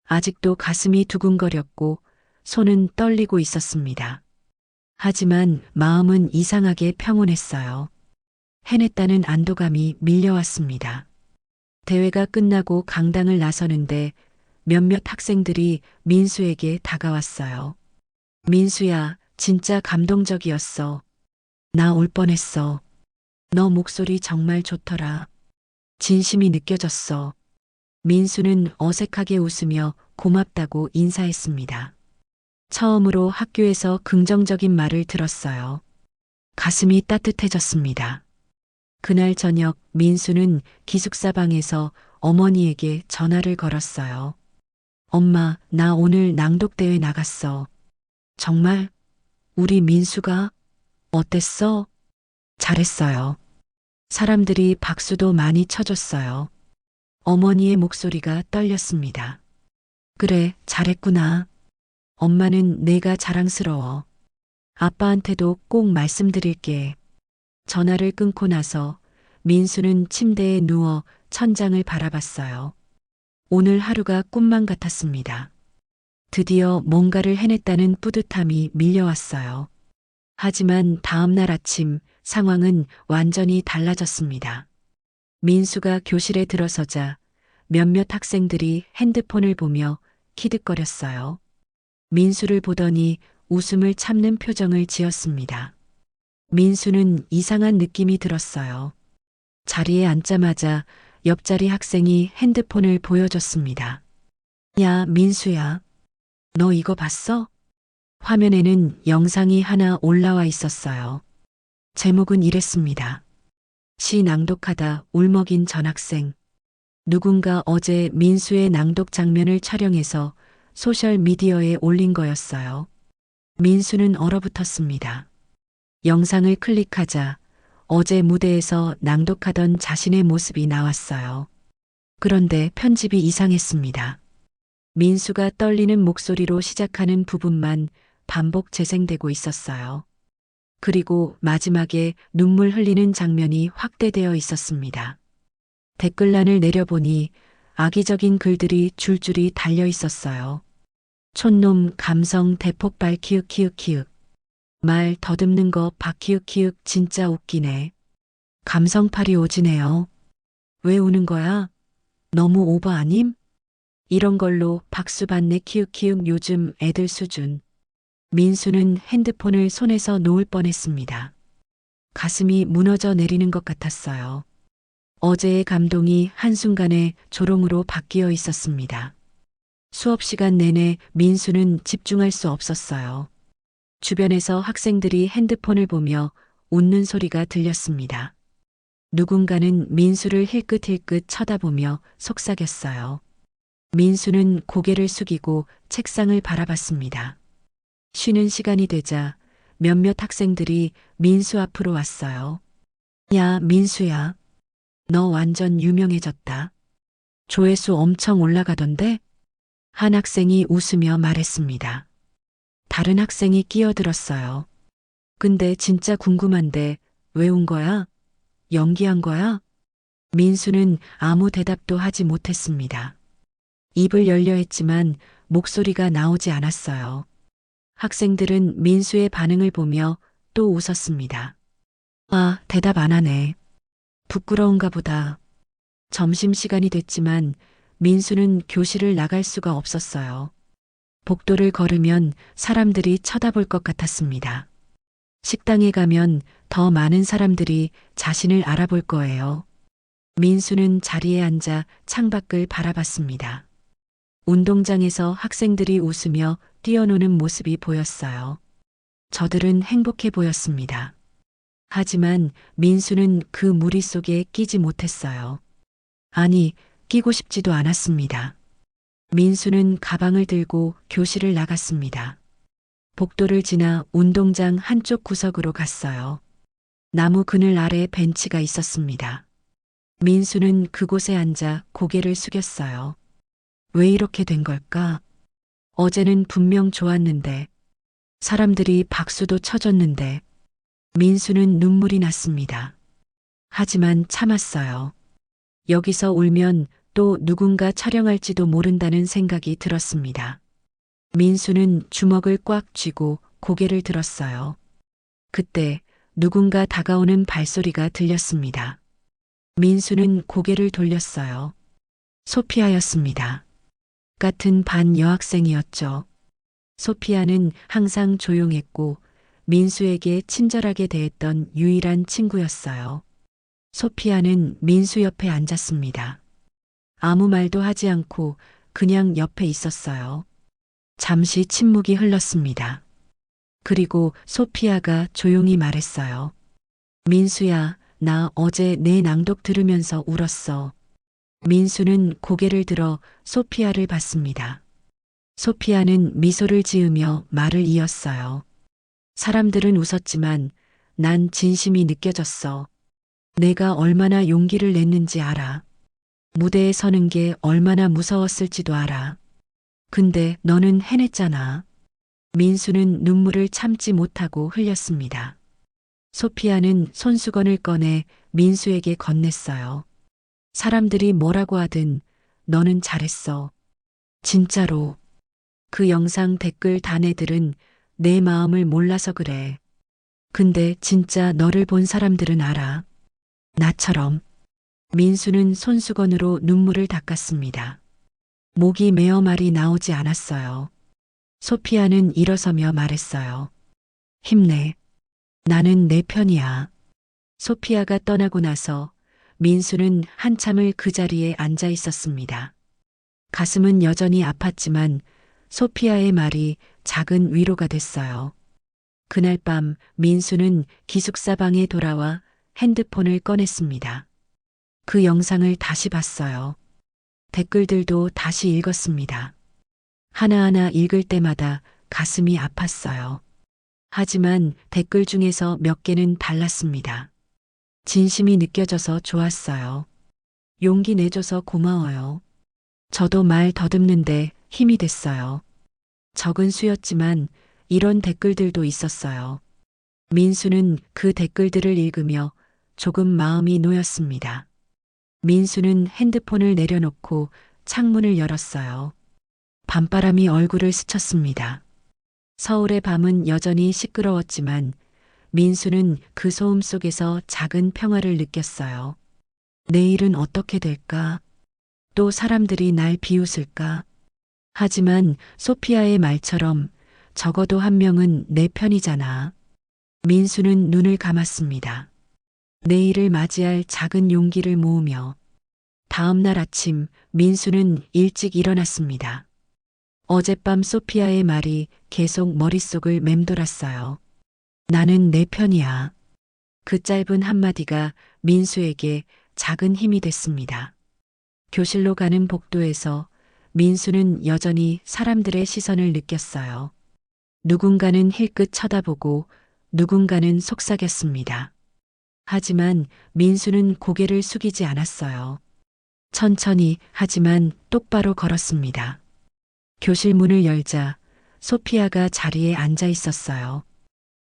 아직도 가슴이 두근거렸고 손은 떨리고 있었습니다. 하지만 마음은 이상하게 평온했어요. 해냈다는 안도감이 밀려왔습니다. 대회가 끝나고 강당을 나서는데 몇몇 학생들이 민수에게 다가왔어요. 민수야, 진짜 감동적이었어. 나 울 뻔했어. 너 목소리 정말 좋더라. 진심이 느껴졌어. 민수는 어색하게 웃으며 고맙다고 인사했습니다. 처음으로 학교에서 긍정적인 말을 들었어요. 가슴이 따뜻해졌습니다. 그날 저녁 민수는 기숙사 방에서 어머니에게 전화를 걸었어요. 엄마, 나 오늘 낭독대회 나갔어. 정말? 우리 민수가? 어땠어? 잘했어요. 사람들이 박수도 많이 쳐줬어요. 어머니의 목소리가 떨렸습니다. 그래, 잘했구나. 엄마는 내가 자랑스러워. 아빠한테도 꼭 말씀드릴게. 전화를 끊고 나서 민수는 침대에 누워 천장을 바라봤어요. 오늘 하루가 꿈만 같았습니다. 드디어 뭔가를 해냈다는 뿌듯함이 밀려왔어요. 하지만 다음 날 아침 상황은 완전히 달라졌습니다. 민수가 교실에 들어서자 몇몇 학생들이 핸드폰을 보며 키득거렸어요. 민수를 보더니 웃음을 참는 표정을 지었습니다. 민수는 이상한 느낌이 들었어요. 자리에 앉자마자 옆자리 학생이 핸드폰을 보여줬습니다. 야, 민수야. 너 이거 봤어? 화면에는 영상이 하나 올라와 있었어요. 제목은 이랬습니다. 시 낭독하다 울먹인 전학생. 누군가 어제 민수의 낭독 장면을 촬영해서 소셜미디어에 올린 거였어요. 민수는 얼어붙었습니다. 영상을 클릭하자 어제 무대에서 낭독하던 자신의 모습이 나왔어요. 그런데 편집이 이상했습니다. 민수가 떨리는 목소리로 시작하는 부분만 반복 재생되고 있었어요. 그리고 마지막에 눈물 흘리는 장면이 확대되어 있었습니다. 댓글란을 내려보니 악의적인 글들이 줄줄이 달려 있었어요. 촌놈 감성 대폭발 키읔키읔키읔. 말 더듬는 거 박키읔키읔 진짜 웃기네. 감성팔이 오지네요. 왜 우는 거야? 너무 오버 아님? 이런 걸로 박수 받네 키읔키읔 요즘 애들 수준. 민수는 핸드폰을 손에서 놓을 뻔했습니다. 가슴이 무너져 내리는 것 같았어요. 어제의 감동이 한순간에 조롱으로 바뀌어 있었습니다. 수업 시간 내내 민수는 집중할 수 없었어요. 주변에서 학생들이 핸드폰을 보며 웃는 소리가 들렸습니다. 누군가는 민수를 힐끗힐끗 쳐다보며 속삭였어요. 민수는 고개를 숙이고 책상을 바라봤습니다. 쉬는 시간이 되자 몇몇 학생들이 민수 앞으로 왔어요. 야, 민수야. 너 완전 유명해졌다. 조회수 엄청 올라가던데? 한 학생이 웃으며 말했습니다. 다른 학생이 끼어들었어요. 근데 진짜 궁금한데 왜 온 거야? 연기한 거야? 민수는 아무 대답도 하지 못했습니다. 입을 열려 했지만 목소리가 나오지 않았어요. 학생들은 민수의 반응을 보며 또 웃었습니다. 아, 대답 안 하네. 부끄러운가 보다. 점심시간이 됐지만 민수는 교실을 나갈 수가 없었어요. 복도를 걸으면 사람들이 쳐다볼 것 같았습니다. 식당에 가면 더 많은 사람들이 자신을 알아볼 거예요. 민수는 자리에 앉아 창밖을 바라봤습니다. 운동장에서 학생들이 웃으며 뛰어노는 모습이 보였어요. 저들은 행복해 보였습니다. 하지만 민수는 그 무리 속에 끼지 못했어요. 아니, 끼고 싶지도 않았습니다. 민수는 가방을 들고 교실을 나갔습니다. 복도를 지나 운동장 한쪽 구석으로 갔어요. 나무 그늘 아래 벤치가 있었습니다. 민수는 그곳에 앉아 고개를 숙였어요. 왜 이렇게 된 걸까? 어제는 분명 좋았는데, 사람들이 박수도 쳐줬는데, 민수는 눈물이 났습니다. 하지만 참았어요. 여기서 울면 또 누군가 촬영할지도 모른다는 생각이 들었습니다. 민수는 주먹을 꽉 쥐고 고개를 들었어요. 그때 누군가 다가오는 발소리가 들렸습니다. 민수는 고개를 돌렸어요. 소피아였습니다. 같은 반 여학생이었죠. 소피아는 항상 조용했고 민수에게 친절하게 대했던 유일한 친구였어요. 소피아는 민수 옆에 앉았습니다. 아무 말도 하지 않고 그냥 옆에 있었어요. 잠시 침묵이 흘렀습니다. 그리고 소피아가 조용히 말했어요. 민수야, 나 어제 내 낭독 들으면서 울었어. 민수는 고개를 들어 소피아를 봤습니다. 소피아는 미소를 지으며 말을 이었어요. 사람들은 웃었지만 난 진심이 느껴졌어. 내가 얼마나 용기를 냈는지 알아. 무대에 서는 게 얼마나 무서웠을지도 알아. 근데 너는 해냈잖아. 민수는 눈물을 참지 못하고 흘렸습니다. 소피아는 손수건을 꺼내 민수에게 건넸어요. 사람들이 뭐라고 하든 너는 잘했어. 진짜로. 그 영상 댓글 단 애들은 내 마음을 몰라서 그래. 근데 진짜 너를 본 사람들은 알아. 나처럼. 민수는 손수건으로 눈물을 닦았습니다. 목이 메어 말이 나오지 않았어요. 소피아는 일어서며 말했어요. 힘내. 나는 내 편이야. 소피아가 떠나고 나서 민수는 한참을 그 자리에 앉아 있었습니다. 가슴은 여전히 아팠지만 소피아의 말이 작은 위로가 됐어요. 그날 밤 민수는 기숙사 방에 돌아와 핸드폰을 꺼냈습니다. 그 영상을 다시 봤어요. 댓글들도 다시 읽었습니다. 하나하나 읽을 때마다 가슴이 아팠어요. 하지만 댓글 중에서 몇 개는 달랐습니다. 진심이 느껴져서 좋았어요. 용기 내줘서 고마워요. 저도 말 더듬는데 힘이 됐어요. 적은 수였지만 이런 댓글들도 있었어요. 민수는 그 댓글들을 읽으며 조금 마음이 놓였습니다. 민수는 핸드폰을 내려놓고 창문을 열었어요. 밤바람이 얼굴을 스쳤습니다. 서울의 밤은 여전히 시끄러웠지만 민수는 그 소음 속에서 작은 평화를 느꼈어요. 내일은 어떻게 될까? 또 사람들이 날 비웃을까? 하지만 소피아의 말처럼 적어도 한 명은 내 편이잖아. 민수는 눈을 감았습니다. 내일을 맞이할 작은 용기를 모으며 다음 날 아침 민수는 일찍 일어났습니다. 어젯밤 소피아의 말이 계속 머릿속을 맴돌았어요. 나는 내 편이야. 그 짧은 한마디가 민수에게 작은 힘이 됐습니다. 교실로 가는 복도에서 민수는 여전히 사람들의 시선을 느꼈어요. 누군가는 힐끗 쳐다보고 누군가는 속삭였습니다. 하지만 민수는 고개를 숙이지 않았어요. 천천히 하지만 똑바로 걸었습니다. 교실 문을 열자 소피아가 자리에 앉아 있었어요.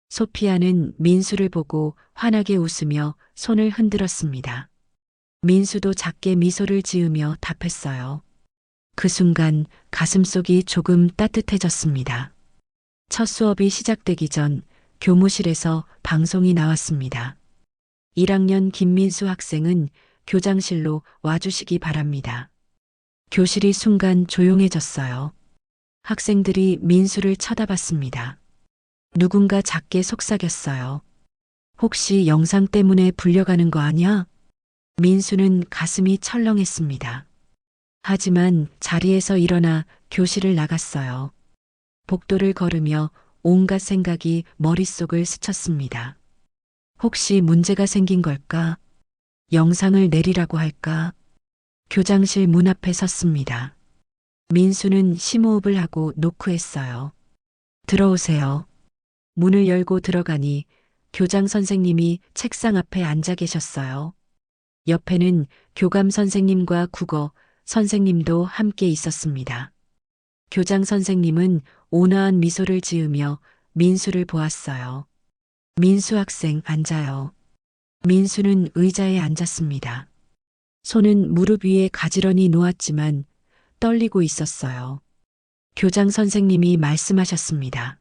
소피아는 민수를 보고 환하게 웃으며 손을 흔들었습니다. 민수도 작게 미소를 지으며 답했어요. 그 순간 가슴속이 조금 따뜻해졌습니다. 첫 수업이 시작되기 전 교무실에서 방송이 나왔습니다. 1학년 김민수 학생은 교장실로 와주시기 바랍니다. 교실이 순간 조용해졌어요. 학생들이 민수를 쳐다봤습니다. 누군가 작게 속삭였어요. 혹시 영상 때문에 불려가는 거 아니야? 민수는 가슴이 철렁했습니다. 하지만 자리에서 일어나 교실을 나갔어요. 복도를 걸으며 온갖 생각이 머릿속을 스쳤습니다. 혹시 문제가 생긴 걸까? 영상을 내리라고 할까? 교장실 문 앞에 섰습니다. 민수는 심호흡을 하고 노크했어요. 들어오세요. 문을 열고 들어가니 교장 선생님이 책상 앞에 앉아 계셨어요. 옆에는 교감 선생님과 국어 선생님도 함께 있었습니다. 교장 선생님은 온화한 미소를 지으며 민수를 보았어요. 민수 학생 앉아요. 민수는 의자에 앉았습니다. 손은 무릎 위에 가지런히 놓았지만 떨리고 있었어요. 교장 선생님이 말씀하셨습니다.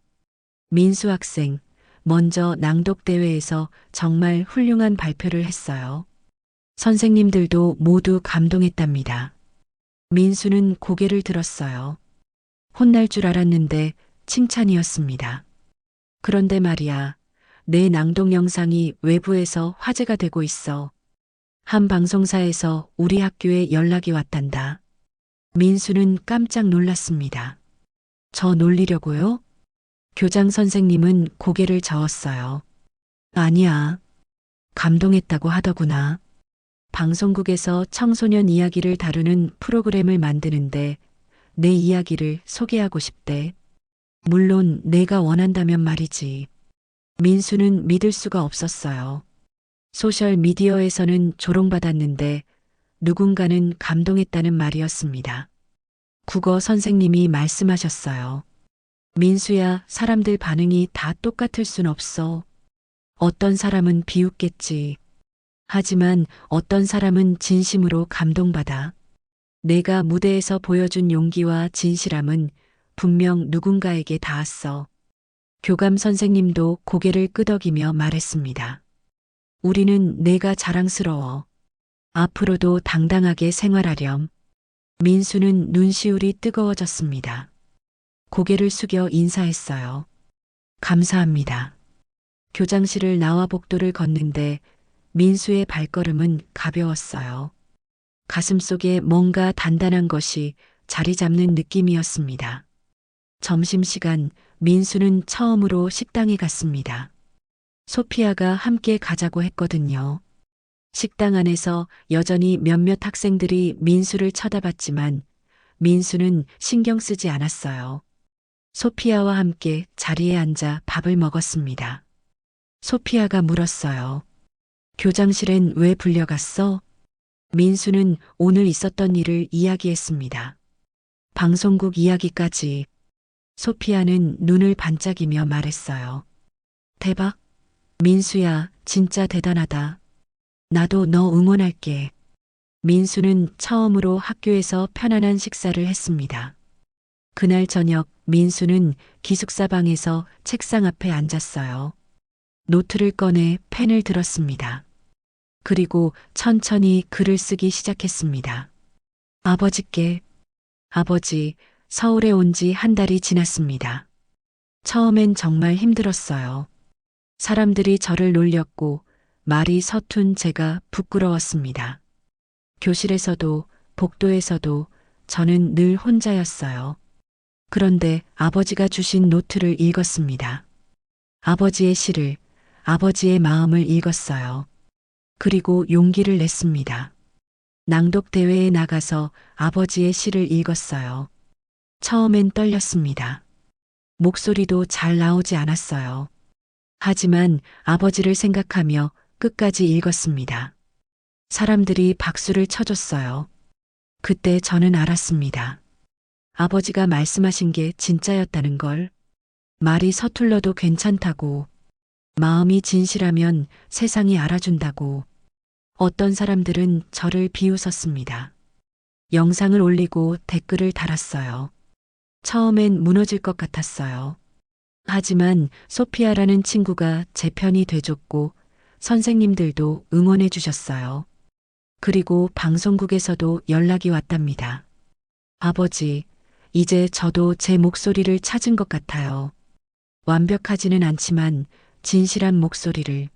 민수 학생, 먼저 낭독 대회에서 정말 훌륭한 발표를 했어요. 선생님들도 모두 감동했답니다. 민수는 고개를 들었어요. 혼날 줄 알았는데 칭찬이었습니다. 그런데 말이야, 내 낭독 영상이 외부에서 화제가 되고 있어. 한 방송사에서 우리 학교에 연락이 왔단다. 민수는 깜짝 놀랐습니다. 저 놀리려고요? 교장 선생님은 고개를 저었어요. 아니야. 감동했다고 하더구나. 방송국에서 청소년 이야기를 다루는 프로그램을 만드는데 내 이야기를 소개하고 싶대. 물론 내가 원한다면 말이지. 민수는 믿을 수가 없었어요. 소셜 미디어에서는 조롱받았는데 누군가는 감동했다는 말이었습니다. 국어 선생님이 말씀하셨어요. 민수야, 사람들 반응이 다 똑같을 순 없어. 어떤 사람은 비웃겠지. 하지만 어떤 사람은 진심으로 감동받아. 내가 무대에서 보여준 용기와 진실함은 분명 누군가에게 닿았어. 교감 선생님도 고개를 끄덕이며 말했습니다. 우리는 내가 자랑스러워. 앞으로도 당당하게 생활하렴. 민수는 눈시울이 뜨거워졌습니다. 고개를 숙여 인사했어요. 감사합니다. 교장실을 나와 복도를 걷는데 민수의 발걸음은 가벼웠어요. 가슴속에 뭔가 단단한 것이 자리 잡는 느낌이었습니다. 점심시간 민수는 처음으로 식당에 갔습니다. 소피아가 함께 가자고 했거든요. 식당 안에서 여전히 몇몇 학생들이 민수를 쳐다봤지만 민수는 신경 쓰지 않았어요. 소피아와 함께 자리에 앉아 밥을 먹었습니다. 소피아가 물었어요. 교장실엔 왜 불려갔어? 민수는 오늘 있었던 일을 이야기했습니다. 방송국 이야기까지. 소피아는 눈을 반짝이며 말했어요. 대박. 민수야, 진짜 대단하다. 나도 너 응원할게. 민수는 처음으로 학교에서 편안한 식사를 했습니다. 그날 저녁 민수는 기숙사 방에서 책상 앞에 앉았어요. 노트를 꺼내 펜을 들었습니다. 그리고 천천히 글을 쓰기 시작했습니다. 아버지께. 아버지, 서울에 온 지 한 달이 지났습니다. 처음엔 정말 힘들었어요. 사람들이 저를 놀렸고 말이 서툰 제가 부끄러웠습니다. 교실에서도 복도에서도 저는 늘 혼자였어요. 그런데 아버지가 주신 노트를 읽었습니다. 아버지의 시를, 아버지의 마음을 읽었어요. 그리고 용기를 냈습니다. 낭독 대회에 나가서 아버지의 시를 읽었어요. 처음엔 떨렸습니다. 목소리도 잘 나오지 않았어요. 하지만 아버지를 생각하며 끝까지 읽었습니다. 사람들이 박수를 쳐줬어요. 그때 저는 알았습니다. 아버지가 말씀하신 게 진짜였다는 걸. 말이 서툴러도 괜찮다고, 마음이 진실하면 세상이 알아준다고. 어떤 사람들은 저를 비웃었습니다. 영상을 올리고 댓글을 달았어요. 처음엔 무너질 것 같았어요. 하지만 소피아라는 친구가 제 편이 돼줬고 선생님들도 응원해 주셨어요. 그리고 방송국에서도 연락이 왔답니다. 아버지, 이제 저도 제 목소리를 찾은 것 같아요. 완벽하지는 않지만 진실한 목소리를.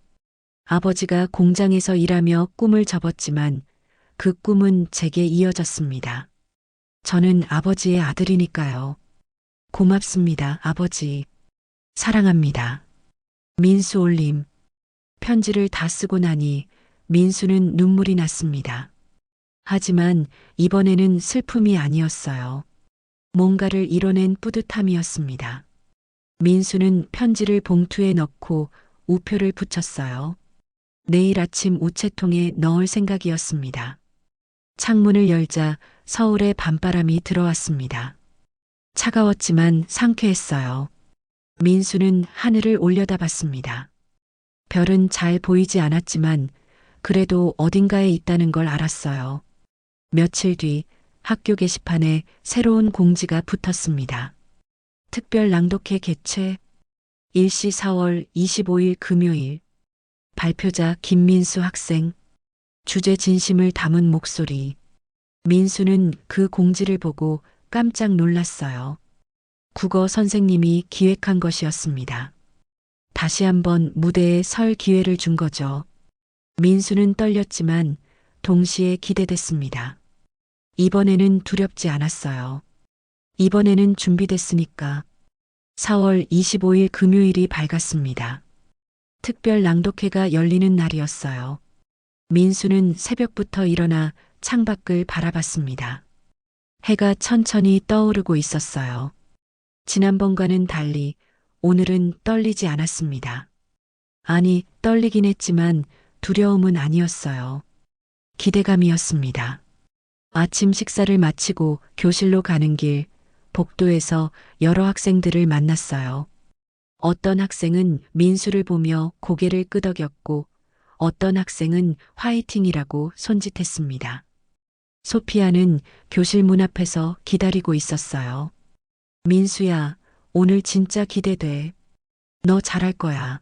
아버지가 공장에서 일하며 꿈을 접었지만 그 꿈은 제게 이어졌습니다. 저는 아버지의 아들이니까요. 고맙습니다, 아버지. 사랑합니다. 민수 올림. 편지를 다 쓰고 나니 민수는 눈물이 났습니다. 하지만 이번에는 슬픔이 아니었어요. 뭔가를 이뤄낸 뿌듯함이었습니다. 민수는 편지를 봉투에 넣고 우표를 붙였어요. 내일 아침 우체통에 넣을 생각이었습니다. 창문을 열자 서울의 밤바람이 들어왔습니다. 차가웠지만 상쾌했어요. 민수는 하늘을 올려다봤습니다. 별은 잘 보이지 않았지만 그래도 어딘가에 있다는 걸 알았어요. 며칠 뒤 학교 게시판에 새로운 공지가 붙었습니다. 특별 낭독회 개최, 일시 4월 25일 금요일. 발표자 김민수 학생. 주제 진심을 담은 목소리. 민수는 그 공지를 보고 깜짝 놀랐어요. 국어 선생님이 기획한 것이었습니다. 다시 한번 무대에 설 기회를 준 거죠. 민수는 떨렸지만 동시에 기대됐습니다. 이번에는 두렵지 않았어요. 이번에는 준비됐으니까. 4월 25일 금요일이 밝았습니다. 특별 낭독회가 열리는 날이었어요. 민수는 새벽부터 일어나 창밖을 바라봤습니다. 해가 천천히 떠오르고 있었어요. 지난번과는 달리 오늘은 떨리지 않았습니다. 아니, 떨리긴 했지만 두려움은 아니었어요. 기대감이었습니다. 아침 식사를 마치고 교실로 가는 길, 복도에서 여러 학생들을 만났어요. 어떤 학생은 민수를 보며 고개를 끄덕였고 어떤 학생은 화이팅이라고 손짓했습니다. 소피아는 교실 문 앞에서 기다리고 있었어요. 민수야, 오늘 진짜 기대돼. 너 잘할 거야.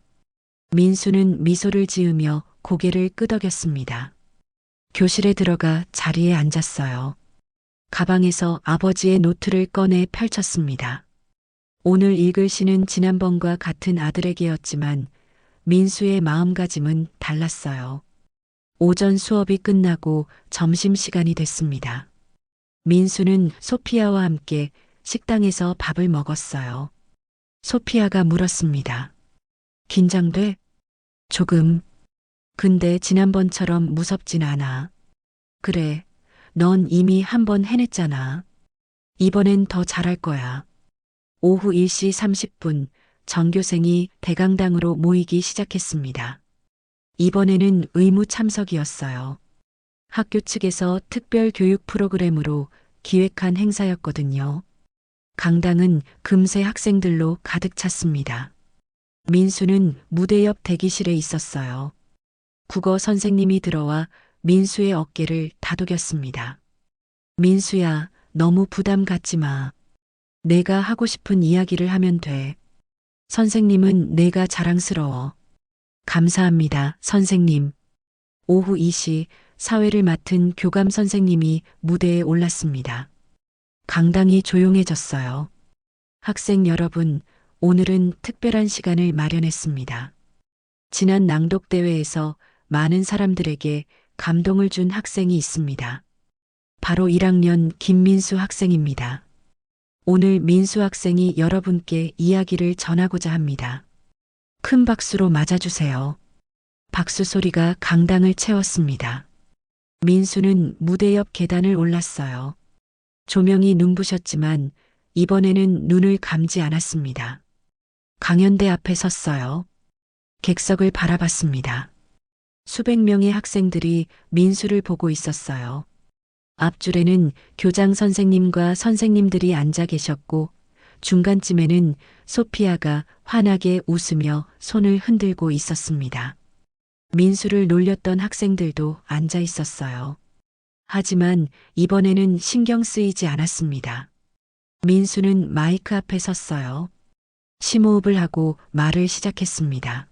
민수는 미소를 지으며 고개를 끄덕였습니다. 교실에 들어가 자리에 앉았어요. 가방에서 아버지의 노트를 꺼내 펼쳤습니다. 오늘 읽을 시는 지난번과 같은 아들에게였지만 민수의 마음가짐은 달랐어요. 오전 수업이 끝나고 점심시간이 됐습니다. 민수는 소피아와 함께 식당에서 밥을 먹었어요. 소피아가 물었습니다. 긴장돼? 조금. 근데 지난번처럼 무섭진 않아. 그래, 넌 이미 한 번 해냈잖아. 이번엔 더 잘할 거야. 오후 1시 30분 전교생이 대강당으로 모이기 시작했습니다. 이번에는 의무 참석이었어요. 학교 측에서 특별 교육 프로그램으로 기획한 행사였거든요. 강당은 금세 학생들로 가득 찼습니다. 민수는 무대 옆 대기실에 있었어요. 국어 선생님이 들어와 민수의 어깨를 다독였습니다. 민수야, 너무 부담 갖지 마. 내가 하고 싶은 이야기를 하면 돼. 선생님은 내가 자랑스러워. 감사합니다, 선생님. 오후 2시 사회를 맡은 교감 선생님이 무대에 올랐습니다. 강당이 조용해졌어요. 학생 여러분, 오늘은 특별한 시간을 마련했습니다. 지난 낭독대회에서 많은 사람들에게 감동을 준 학생이 있습니다. 바로 1학년 김민수 학생입니다. 오늘 민수 학생이 여러분께 이야기를 전하고자 합니다. 큰 박수로 맞아주세요. 박수 소리가 강당을 채웠습니다. 민수는 무대 옆 계단을 올랐어요. 조명이 눈부셨지만 이번에는 눈을 감지 않았습니다. 강연대 앞에 섰어요. 객석을 바라봤습니다. 수백 명의 학생들이 민수를 보고 있었어요. 앞줄에는 교장 선생님과 선생님들이 앉아 계셨고 중간쯤에는 소피아가 환하게 웃으며 손을 흔들고 있었습니다. 민수를 놀렸던 학생들도 앉아 있었어요. 하지만 이번에는 신경 쓰이지 않았습니다. 민수는 마이크 앞에 섰어요. 심호흡을 하고 말을 시작했습니다.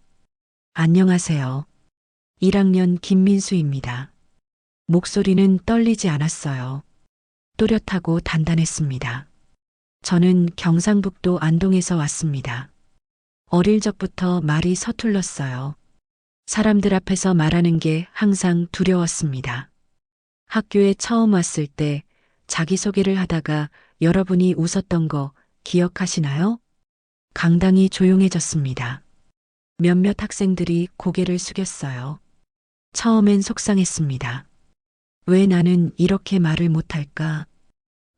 안녕하세요. 1학년 김민수입니다. 목소리는 떨리지 않았어요. 또렷하고 단단했습니다. 저는 경상북도 안동에서 왔습니다. 어릴 적부터 말이 서툴렀어요. 사람들 앞에서 말하는 게 항상 두려웠습니다. 학교에 처음 왔을 때 자기소개를 하다가 여러분이 웃었던 거 기억하시나요? 강당이 조용해졌습니다. 몇몇 학생들이 고개를 숙였어요. 처음엔 속상했습니다. 왜 나는 이렇게 말을 못할까?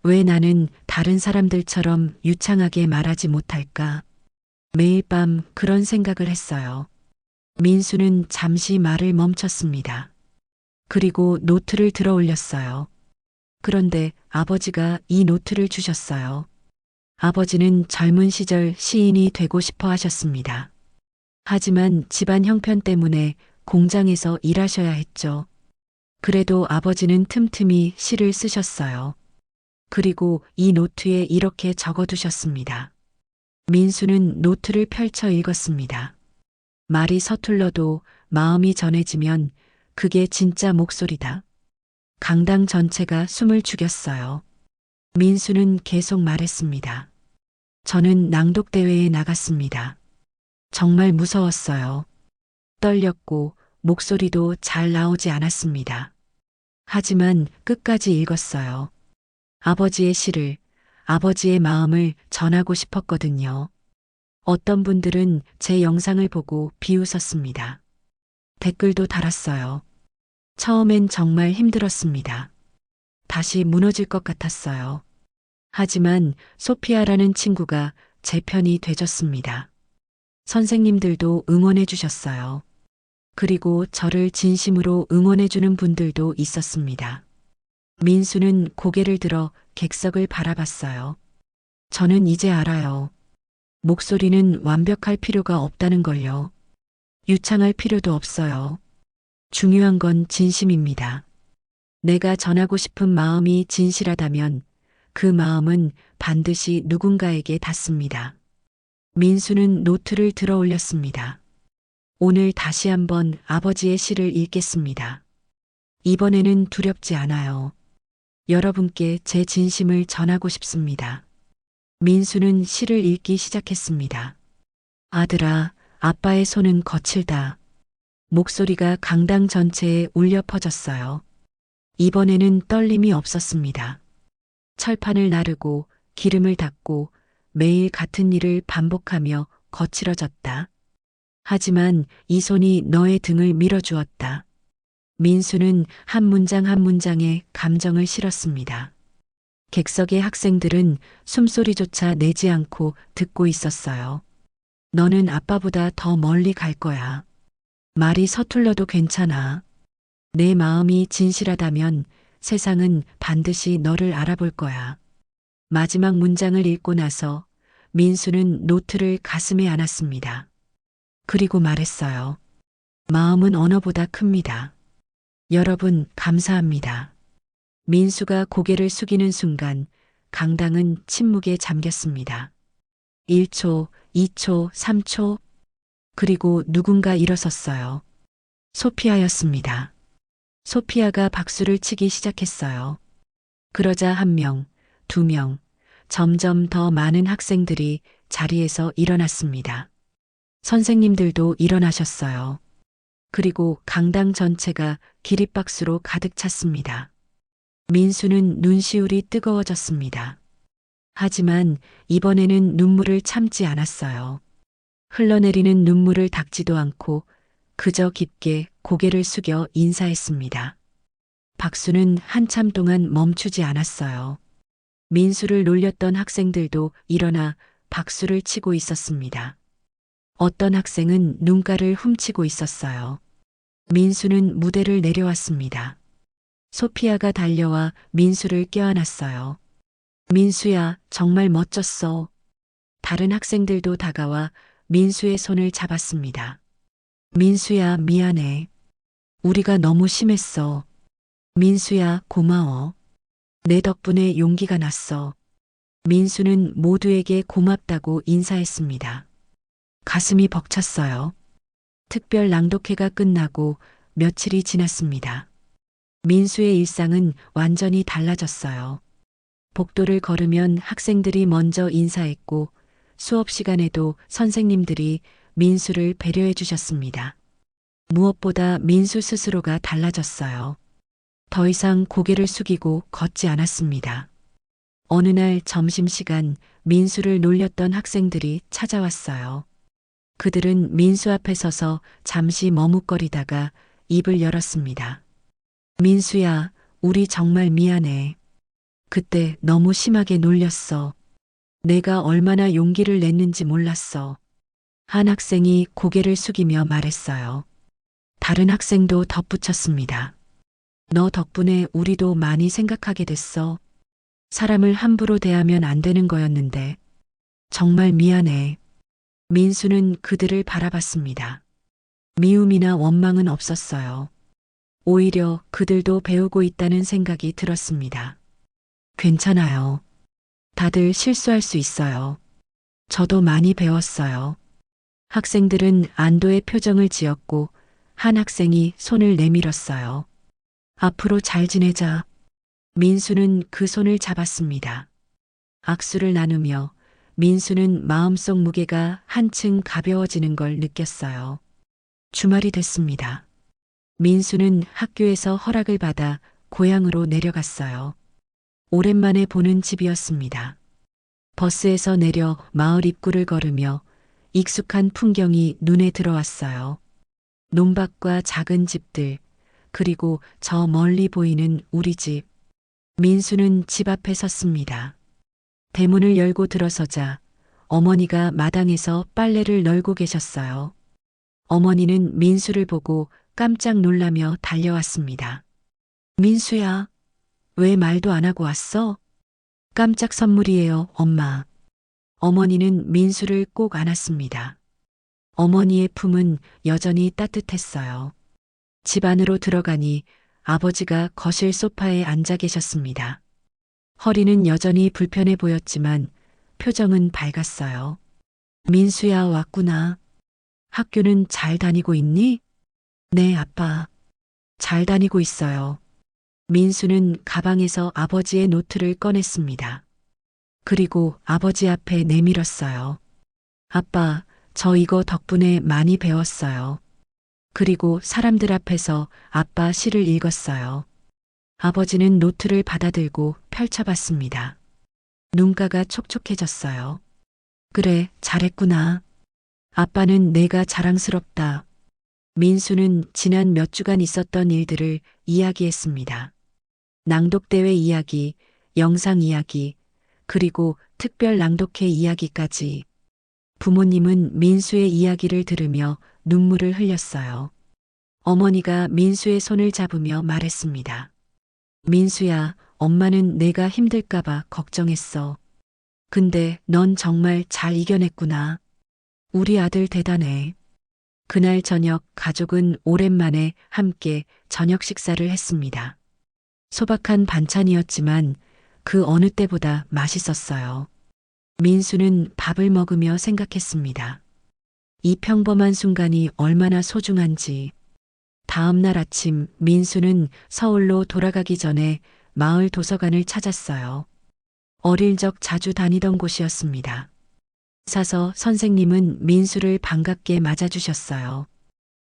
왜 나는 다른 사람들처럼 유창하게 말하지 못할까? 매일 밤 그런 생각을 했어요. 민수는 잠시 말을 멈췄습니다. 그리고 노트를 들어 올렸어요. 그런데 아버지가 이 노트를 주셨어요. 아버지는 젊은 시절 시인이 되고 싶어 하셨습니다. 하지만 집안 형편 때문에 공장에서 일하셔야 했죠. 그래도 아버지는 틈틈이 시를 쓰셨어요. 그리고 이 노트에 이렇게 적어두셨습니다. 민수는 노트를 펼쳐 읽었습니다. 말이 서툴러도 마음이 전해지면 그게 진짜 목소리다. 강당 전체가 숨을 죽였어요. 민수는 계속 말했습니다. 저는 낭독대회에 나갔습니다. 정말 무서웠어요. 떨렸고 목소리도 잘 나오지 않았습니다. 하지만 끝까지 읽었어요. 아버지의 시를, 아버지의 마음을 전하고 싶었거든요. 어떤 분들은 제 영상을 보고 비웃었습니다. 댓글도 달았어요. 처음엔 정말 힘들었습니다. 다시 무너질 것 같았어요. 하지만 소피아라는 친구가 제 편이 돼줬습니다. 선생님들도 응원해 주셨어요. 그리고 저를 진심으로 응원해 주는 분들도 있었습니다. 민수는 고개를 들어 객석을 바라봤어요. 저는 이제 알아요. 목소리는 완벽할 필요가 없다는 걸요. 유창할 필요도 없어요. 중요한 건 진심입니다. 내가 전하고 싶은 마음이 진실하다면 그 마음은 반드시 누군가에게 닿습니다. 민수는 노트를 들어 올렸습니다. 오늘 다시 한번 아버지의 시를 읽겠습니다. 이번에는 두렵지 않아요. 여러분께 제 진심을 전하고 싶습니다. 민수는 시를 읽기 시작했습니다. 아들아, 아빠의 손은 거칠다. 목소리가 강당 전체에 울려 퍼졌어요. 이번에는 떨림이 없었습니다. 철판을 나르고 기름을 닦고 매일 같은 일을 반복하며 거칠어졌다. 하지만 이 손이 너의 등을 밀어주었다. 민수는 한 문장 한 문장에 감정을 실었습니다. 객석의 학생들은 숨소리조차 내지 않고 듣고 있었어요. 너는 아빠보다 더 멀리 갈 거야. 말이 서툴러도 괜찮아. 내 마음이 진실하다면 세상은 반드시 너를 알아볼 거야. 마지막 문장을 읽고 나서 민수는 노트를 가슴에 안았습니다. 그리고 말했어요. 마음은 언어보다 큽니다. 여러분, 감사합니다. 민수가 고개를 숙이는 순간 강당은 침묵에 잠겼습니다. 1초, 2초, 3초, 그리고 누군가 일어섰어요. 소피아였습니다. 소피아가 박수를 치기 시작했어요. 그러자 1명, 2명, 점점 더 많은 학생들이 자리에서 일어났습니다. 선생님들도 일어나셨어요. 그리고 강당 전체가 기립박수로 가득 찼습니다. 민수는 눈시울이 뜨거워졌습니다. 하지만 이번에는 눈물을 참지 않았어요. 흘러내리는 눈물을 닦지도 않고 그저 깊게 고개를 숙여 인사했습니다. 박수는 한참 동안 멈추지 않았어요. 민수를 놀렸던 학생들도 일어나 박수를 치고 있었습니다. 어떤 학생은 눈가를 훔치고 있었어요. 민수는 무대를 내려왔습니다. 소피아가 달려와 민수를 껴안았어요. 민수야, 정말 멋졌어. 다른 학생들도 다가와 민수의 손을 잡았습니다. 민수야, 미안해. 우리가 너무 심했어. 민수야, 고마워. 내 덕분에 용기가 났어. 민수는 모두에게 고맙다고 인사했습니다. 가슴이 벅찼어요. 특별 낭독회가 끝나고 며칠이 지났습니다. 민수의 일상은 완전히 달라졌어요. 복도를 걸으면 학생들이 먼저 인사했고 수업 시간에도 선생님들이 민수를 배려해 주셨습니다. 무엇보다 민수 스스로가 달라졌어요. 더 이상 고개를 숙이고 걷지 않았습니다. 어느 날 점심시간 민수를 놀렸던 학생들이 찾아왔어요. 그들은 민수 앞에 서서 잠시 머뭇거리다가 입을 열었습니다. 민수야, 우리 정말 미안해. 그때 너무 심하게 놀렸어. 내가 얼마나 용기를 냈는지 몰랐어. 한 학생이 고개를 숙이며 말했어요. 다른 학생도 덧붙였습니다. 너 덕분에 우리도 많이 생각하게 됐어. 사람을 함부로 대하면 안 되는 거였는데. 정말 미안해. 민수는 그들을 바라봤습니다. 미움이나 원망은 없었어요. 오히려 그들도 배우고 있다는 생각이 들었습니다. 괜찮아요. 다들 실수할 수 있어요. 저도 많이 배웠어요. 학생들은 안도의 표정을 지었고 한 학생이 손을 내밀었어요. 앞으로 잘 지내자. 민수는 그 손을 잡았습니다. 악수를 나누며 민수는 마음속 무게가 한층 가벼워지는 걸 느꼈어요. 주말이 됐습니다. 민수는 학교에서 허락을 받아 고향으로 내려갔어요. 오랜만에 보는 집이었습니다. 버스에서 내려 마을 입구를 걸으며 익숙한 풍경이 눈에 들어왔어요. 논밭과 작은 집들, 그리고 저 멀리 보이는 우리 집. 민수는 집 앞에 섰습니다. 대문을 열고 들어서자 어머니가 마당에서 빨래를 널고 계셨어요. 어머니는 민수를 보고 깜짝 놀라며 달려왔습니다. 민수야, 왜 말도 안 하고 왔어? 깜짝 선물이에요, 엄마. 어머니는 민수를 꼭 안았습니다. 어머니의 품은 여전히 따뜻했어요. 집 안으로 들어가니 아버지가 거실 소파에 앉아 계셨습니다. 허리는 여전히 불편해 보였지만 표정은 밝았어요. 민수야, 왔구나. 학교는 잘 다니고 있니? 네, 아빠. 잘 다니고 있어요. 민수는 가방에서 아버지의 노트를 꺼냈습니다. 그리고 아버지 앞에 내밀었어요. 아빠, 저 이거 덕분에 많이 배웠어요. 그리고 사람들 앞에서 아빠 시를 읽었어요. 아버지는 노트를 받아들고 펼쳐봤습니다. 눈가가 촉촉해졌어요. 그래, 잘했구나. 아빠는 내가 자랑스럽다. 민수는 지난 몇 주간 있었던 일들을 이야기했습니다. 낭독대회 이야기, 영상 이야기, 그리고 특별 낭독회 이야기까지. 부모님은 민수의 이야기를 들으며 눈물을 흘렸어요. 어머니가 민수의 손을 잡으며 말했습니다. 민수야, 엄마는 내가 힘들까봐 걱정했어. 근데 넌 정말 잘 이겨냈구나. 우리 아들 대단해. 그날 저녁 가족은 오랜만에 함께 저녁 식사를 했습니다. 소박한 반찬이었지만 그 어느 때보다 맛있었어요. 민수는 밥을 먹으며 생각했습니다. 이 평범한 순간이 얼마나 소중한지. 다음 날 아침 민수는 서울로 돌아가기 전에 마을 도서관을 찾았어요. 어릴 적 자주 다니던 곳이었습니다. 사서 선생님은 민수를 반갑게 맞아주셨어요.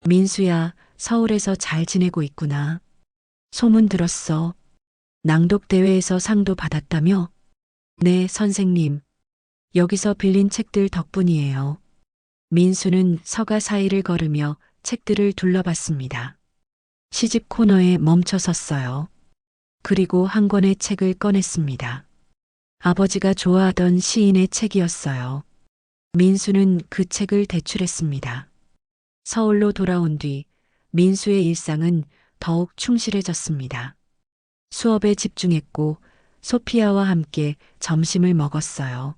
민수야, 서울에서 잘 지내고 있구나. 소문 들었어. 낭독대회에서 상도 받았다며? 네, 선생님. 여기서 빌린 책들 덕분이에요. 민수는 서가 사이를 걸으며 책들을 둘러봤습니다. 시집 코너에 멈춰 섰어요. 그리고 한 권의 책을 꺼냈습니다. 아버지가 좋아하던 시인의 책이었어요. 민수는 그 책을 대출했습니다. 서울로 돌아온 뒤 민수의 일상은 더욱 충실해졌습니다. 수업에 집중했고 소피아와 함께 점심을 먹었어요.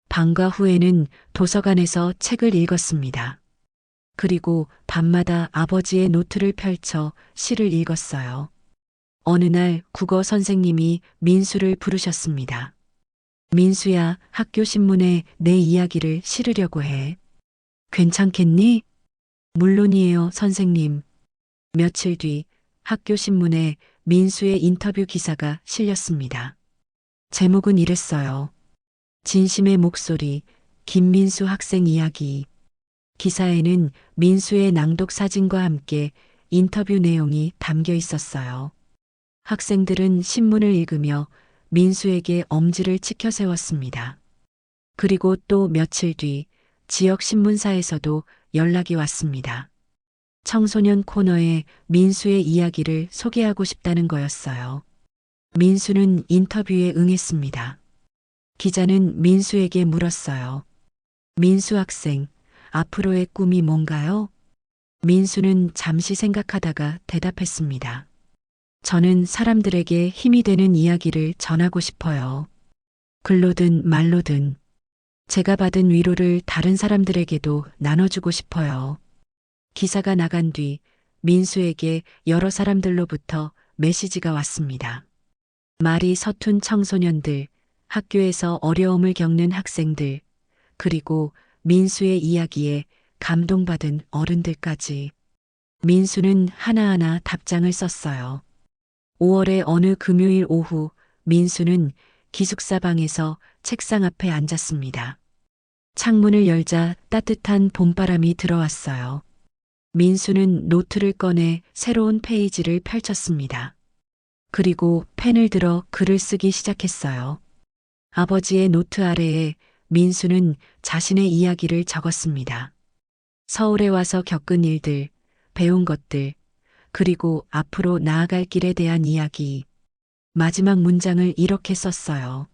방과 후에는 도서관에서 책을 읽었습니다. 그리고 밤마다 아버지의 노트를 펼쳐 시를 읽었어요. 어느 날 국어 선생님이 민수를 부르셨습니다. 민수야, 학교 신문에 내 이야기를 실으려고 해. 괜찮겠니? 물론이에요, 선생님. 며칠 뒤 학교 신문에 민수의 인터뷰 기사가 실렸습니다. 제목은 이랬어요. 진심의 목소리, 김민수 학생 이야기. 기사에는 민수의 낭독 사진과 함께 인터뷰 내용이 담겨 있었어요. 학생들은 신문을 읽으며 민수에게 엄지를 치켜 세웠습니다. 그리고 또 며칠 뒤 지역 신문사에서도 연락이 왔습니다. 청소년 코너에 민수의 이야기를 소개하고 싶다는 거였어요. 민수는 인터뷰에 응했습니다. 기자는 민수에게 물었어요. 민수 학생, 앞으로의 꿈이 뭔가요? 민수는 잠시 생각하다가 대답했습니다. 저는 사람들에게 힘이 되는 이야기를 전하고 싶어요. 글로든 말로든 제가 받은 위로를 다른 사람들에게도 나눠주고 싶어요. 기사가 나간 뒤 민수에게 여러 사람들로부터 메시지가 왔습니다. 말이 서툰 청소년들, 학교에서 어려움을 겪는 학생들, 그리고 민수의 이야기에 감동받은 어른들까지. 민수는 하나하나 답장을 썼어요. 5월의 어느 금요일 오후 민수는 기숙사 방에서 책상 앞에 앉았습니다. 창문을 열자 따뜻한 봄바람이 들어왔어요. 민수는 노트를 꺼내 새로운 페이지를 펼쳤습니다. 그리고 펜을 들어 글을 쓰기 시작했어요. 아버지의 노트 아래에 민수는 자신의 이야기를 적었습니다. 서울에 와서 겪은 일들, 배운 것들, 그리고 앞으로 나아갈 길에 대한 이야기. 마지막 문장을 이렇게 썼어요.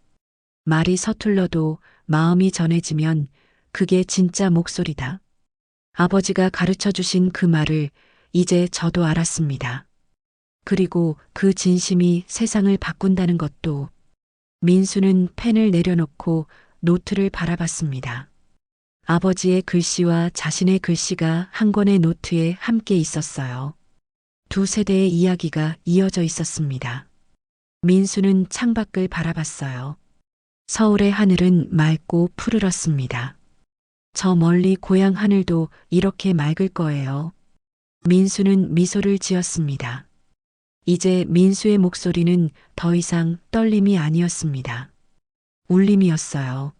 말이 서툴러도 마음이 전해지면 그게 진짜 목소리다. 아버지가 가르쳐 주신 그 말을 이제 저도 알았습니다. 그리고 그 진심이 세상을 바꾼다는 것도. 민수는 펜을 내려놓고 노트를 바라봤습니다. 아버지의 글씨와 자신의 글씨가 한 권의 노트에 함께 있었어요. 두 세대의 이야기가 이어져 있었습니다. 민수는 창밖을 바라봤어요. 서울의 하늘은 맑고 푸르렀습니다. 저 멀리 고향 하늘도 이렇게 맑을 거예요. 민수는 미소를 지었습니다. 이제 민수의 목소리는 더 이상 떨림이 아니었습니다. 울림이었어요.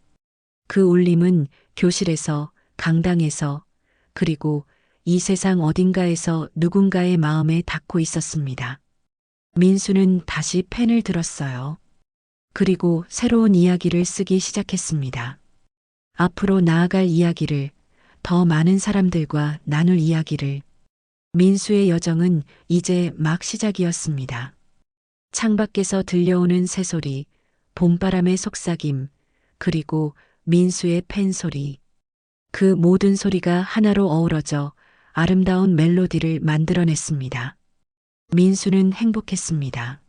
그 울림은 교실에서, 강당에서, 그리고 이 세상 어딘가에서 누군가의 마음에 닿고 있었습니다. 민수는 다시 펜을 들었어요. 그리고 새로운 이야기를 쓰기 시작했습니다. 앞으로 나아갈 이야기를, 더 많은 사람들과 나눌 이야기를. 민수의 여정은 이제 막 시작이었습니다. 창밖에서 들려오는 새소리, 봄바람의 속삭임, 그리고 민수의 펜소리. 그 모든 소리가 하나로 어우러져 아름다운 멜로디를 만들어냈습니다. 민수는 행복했습니다.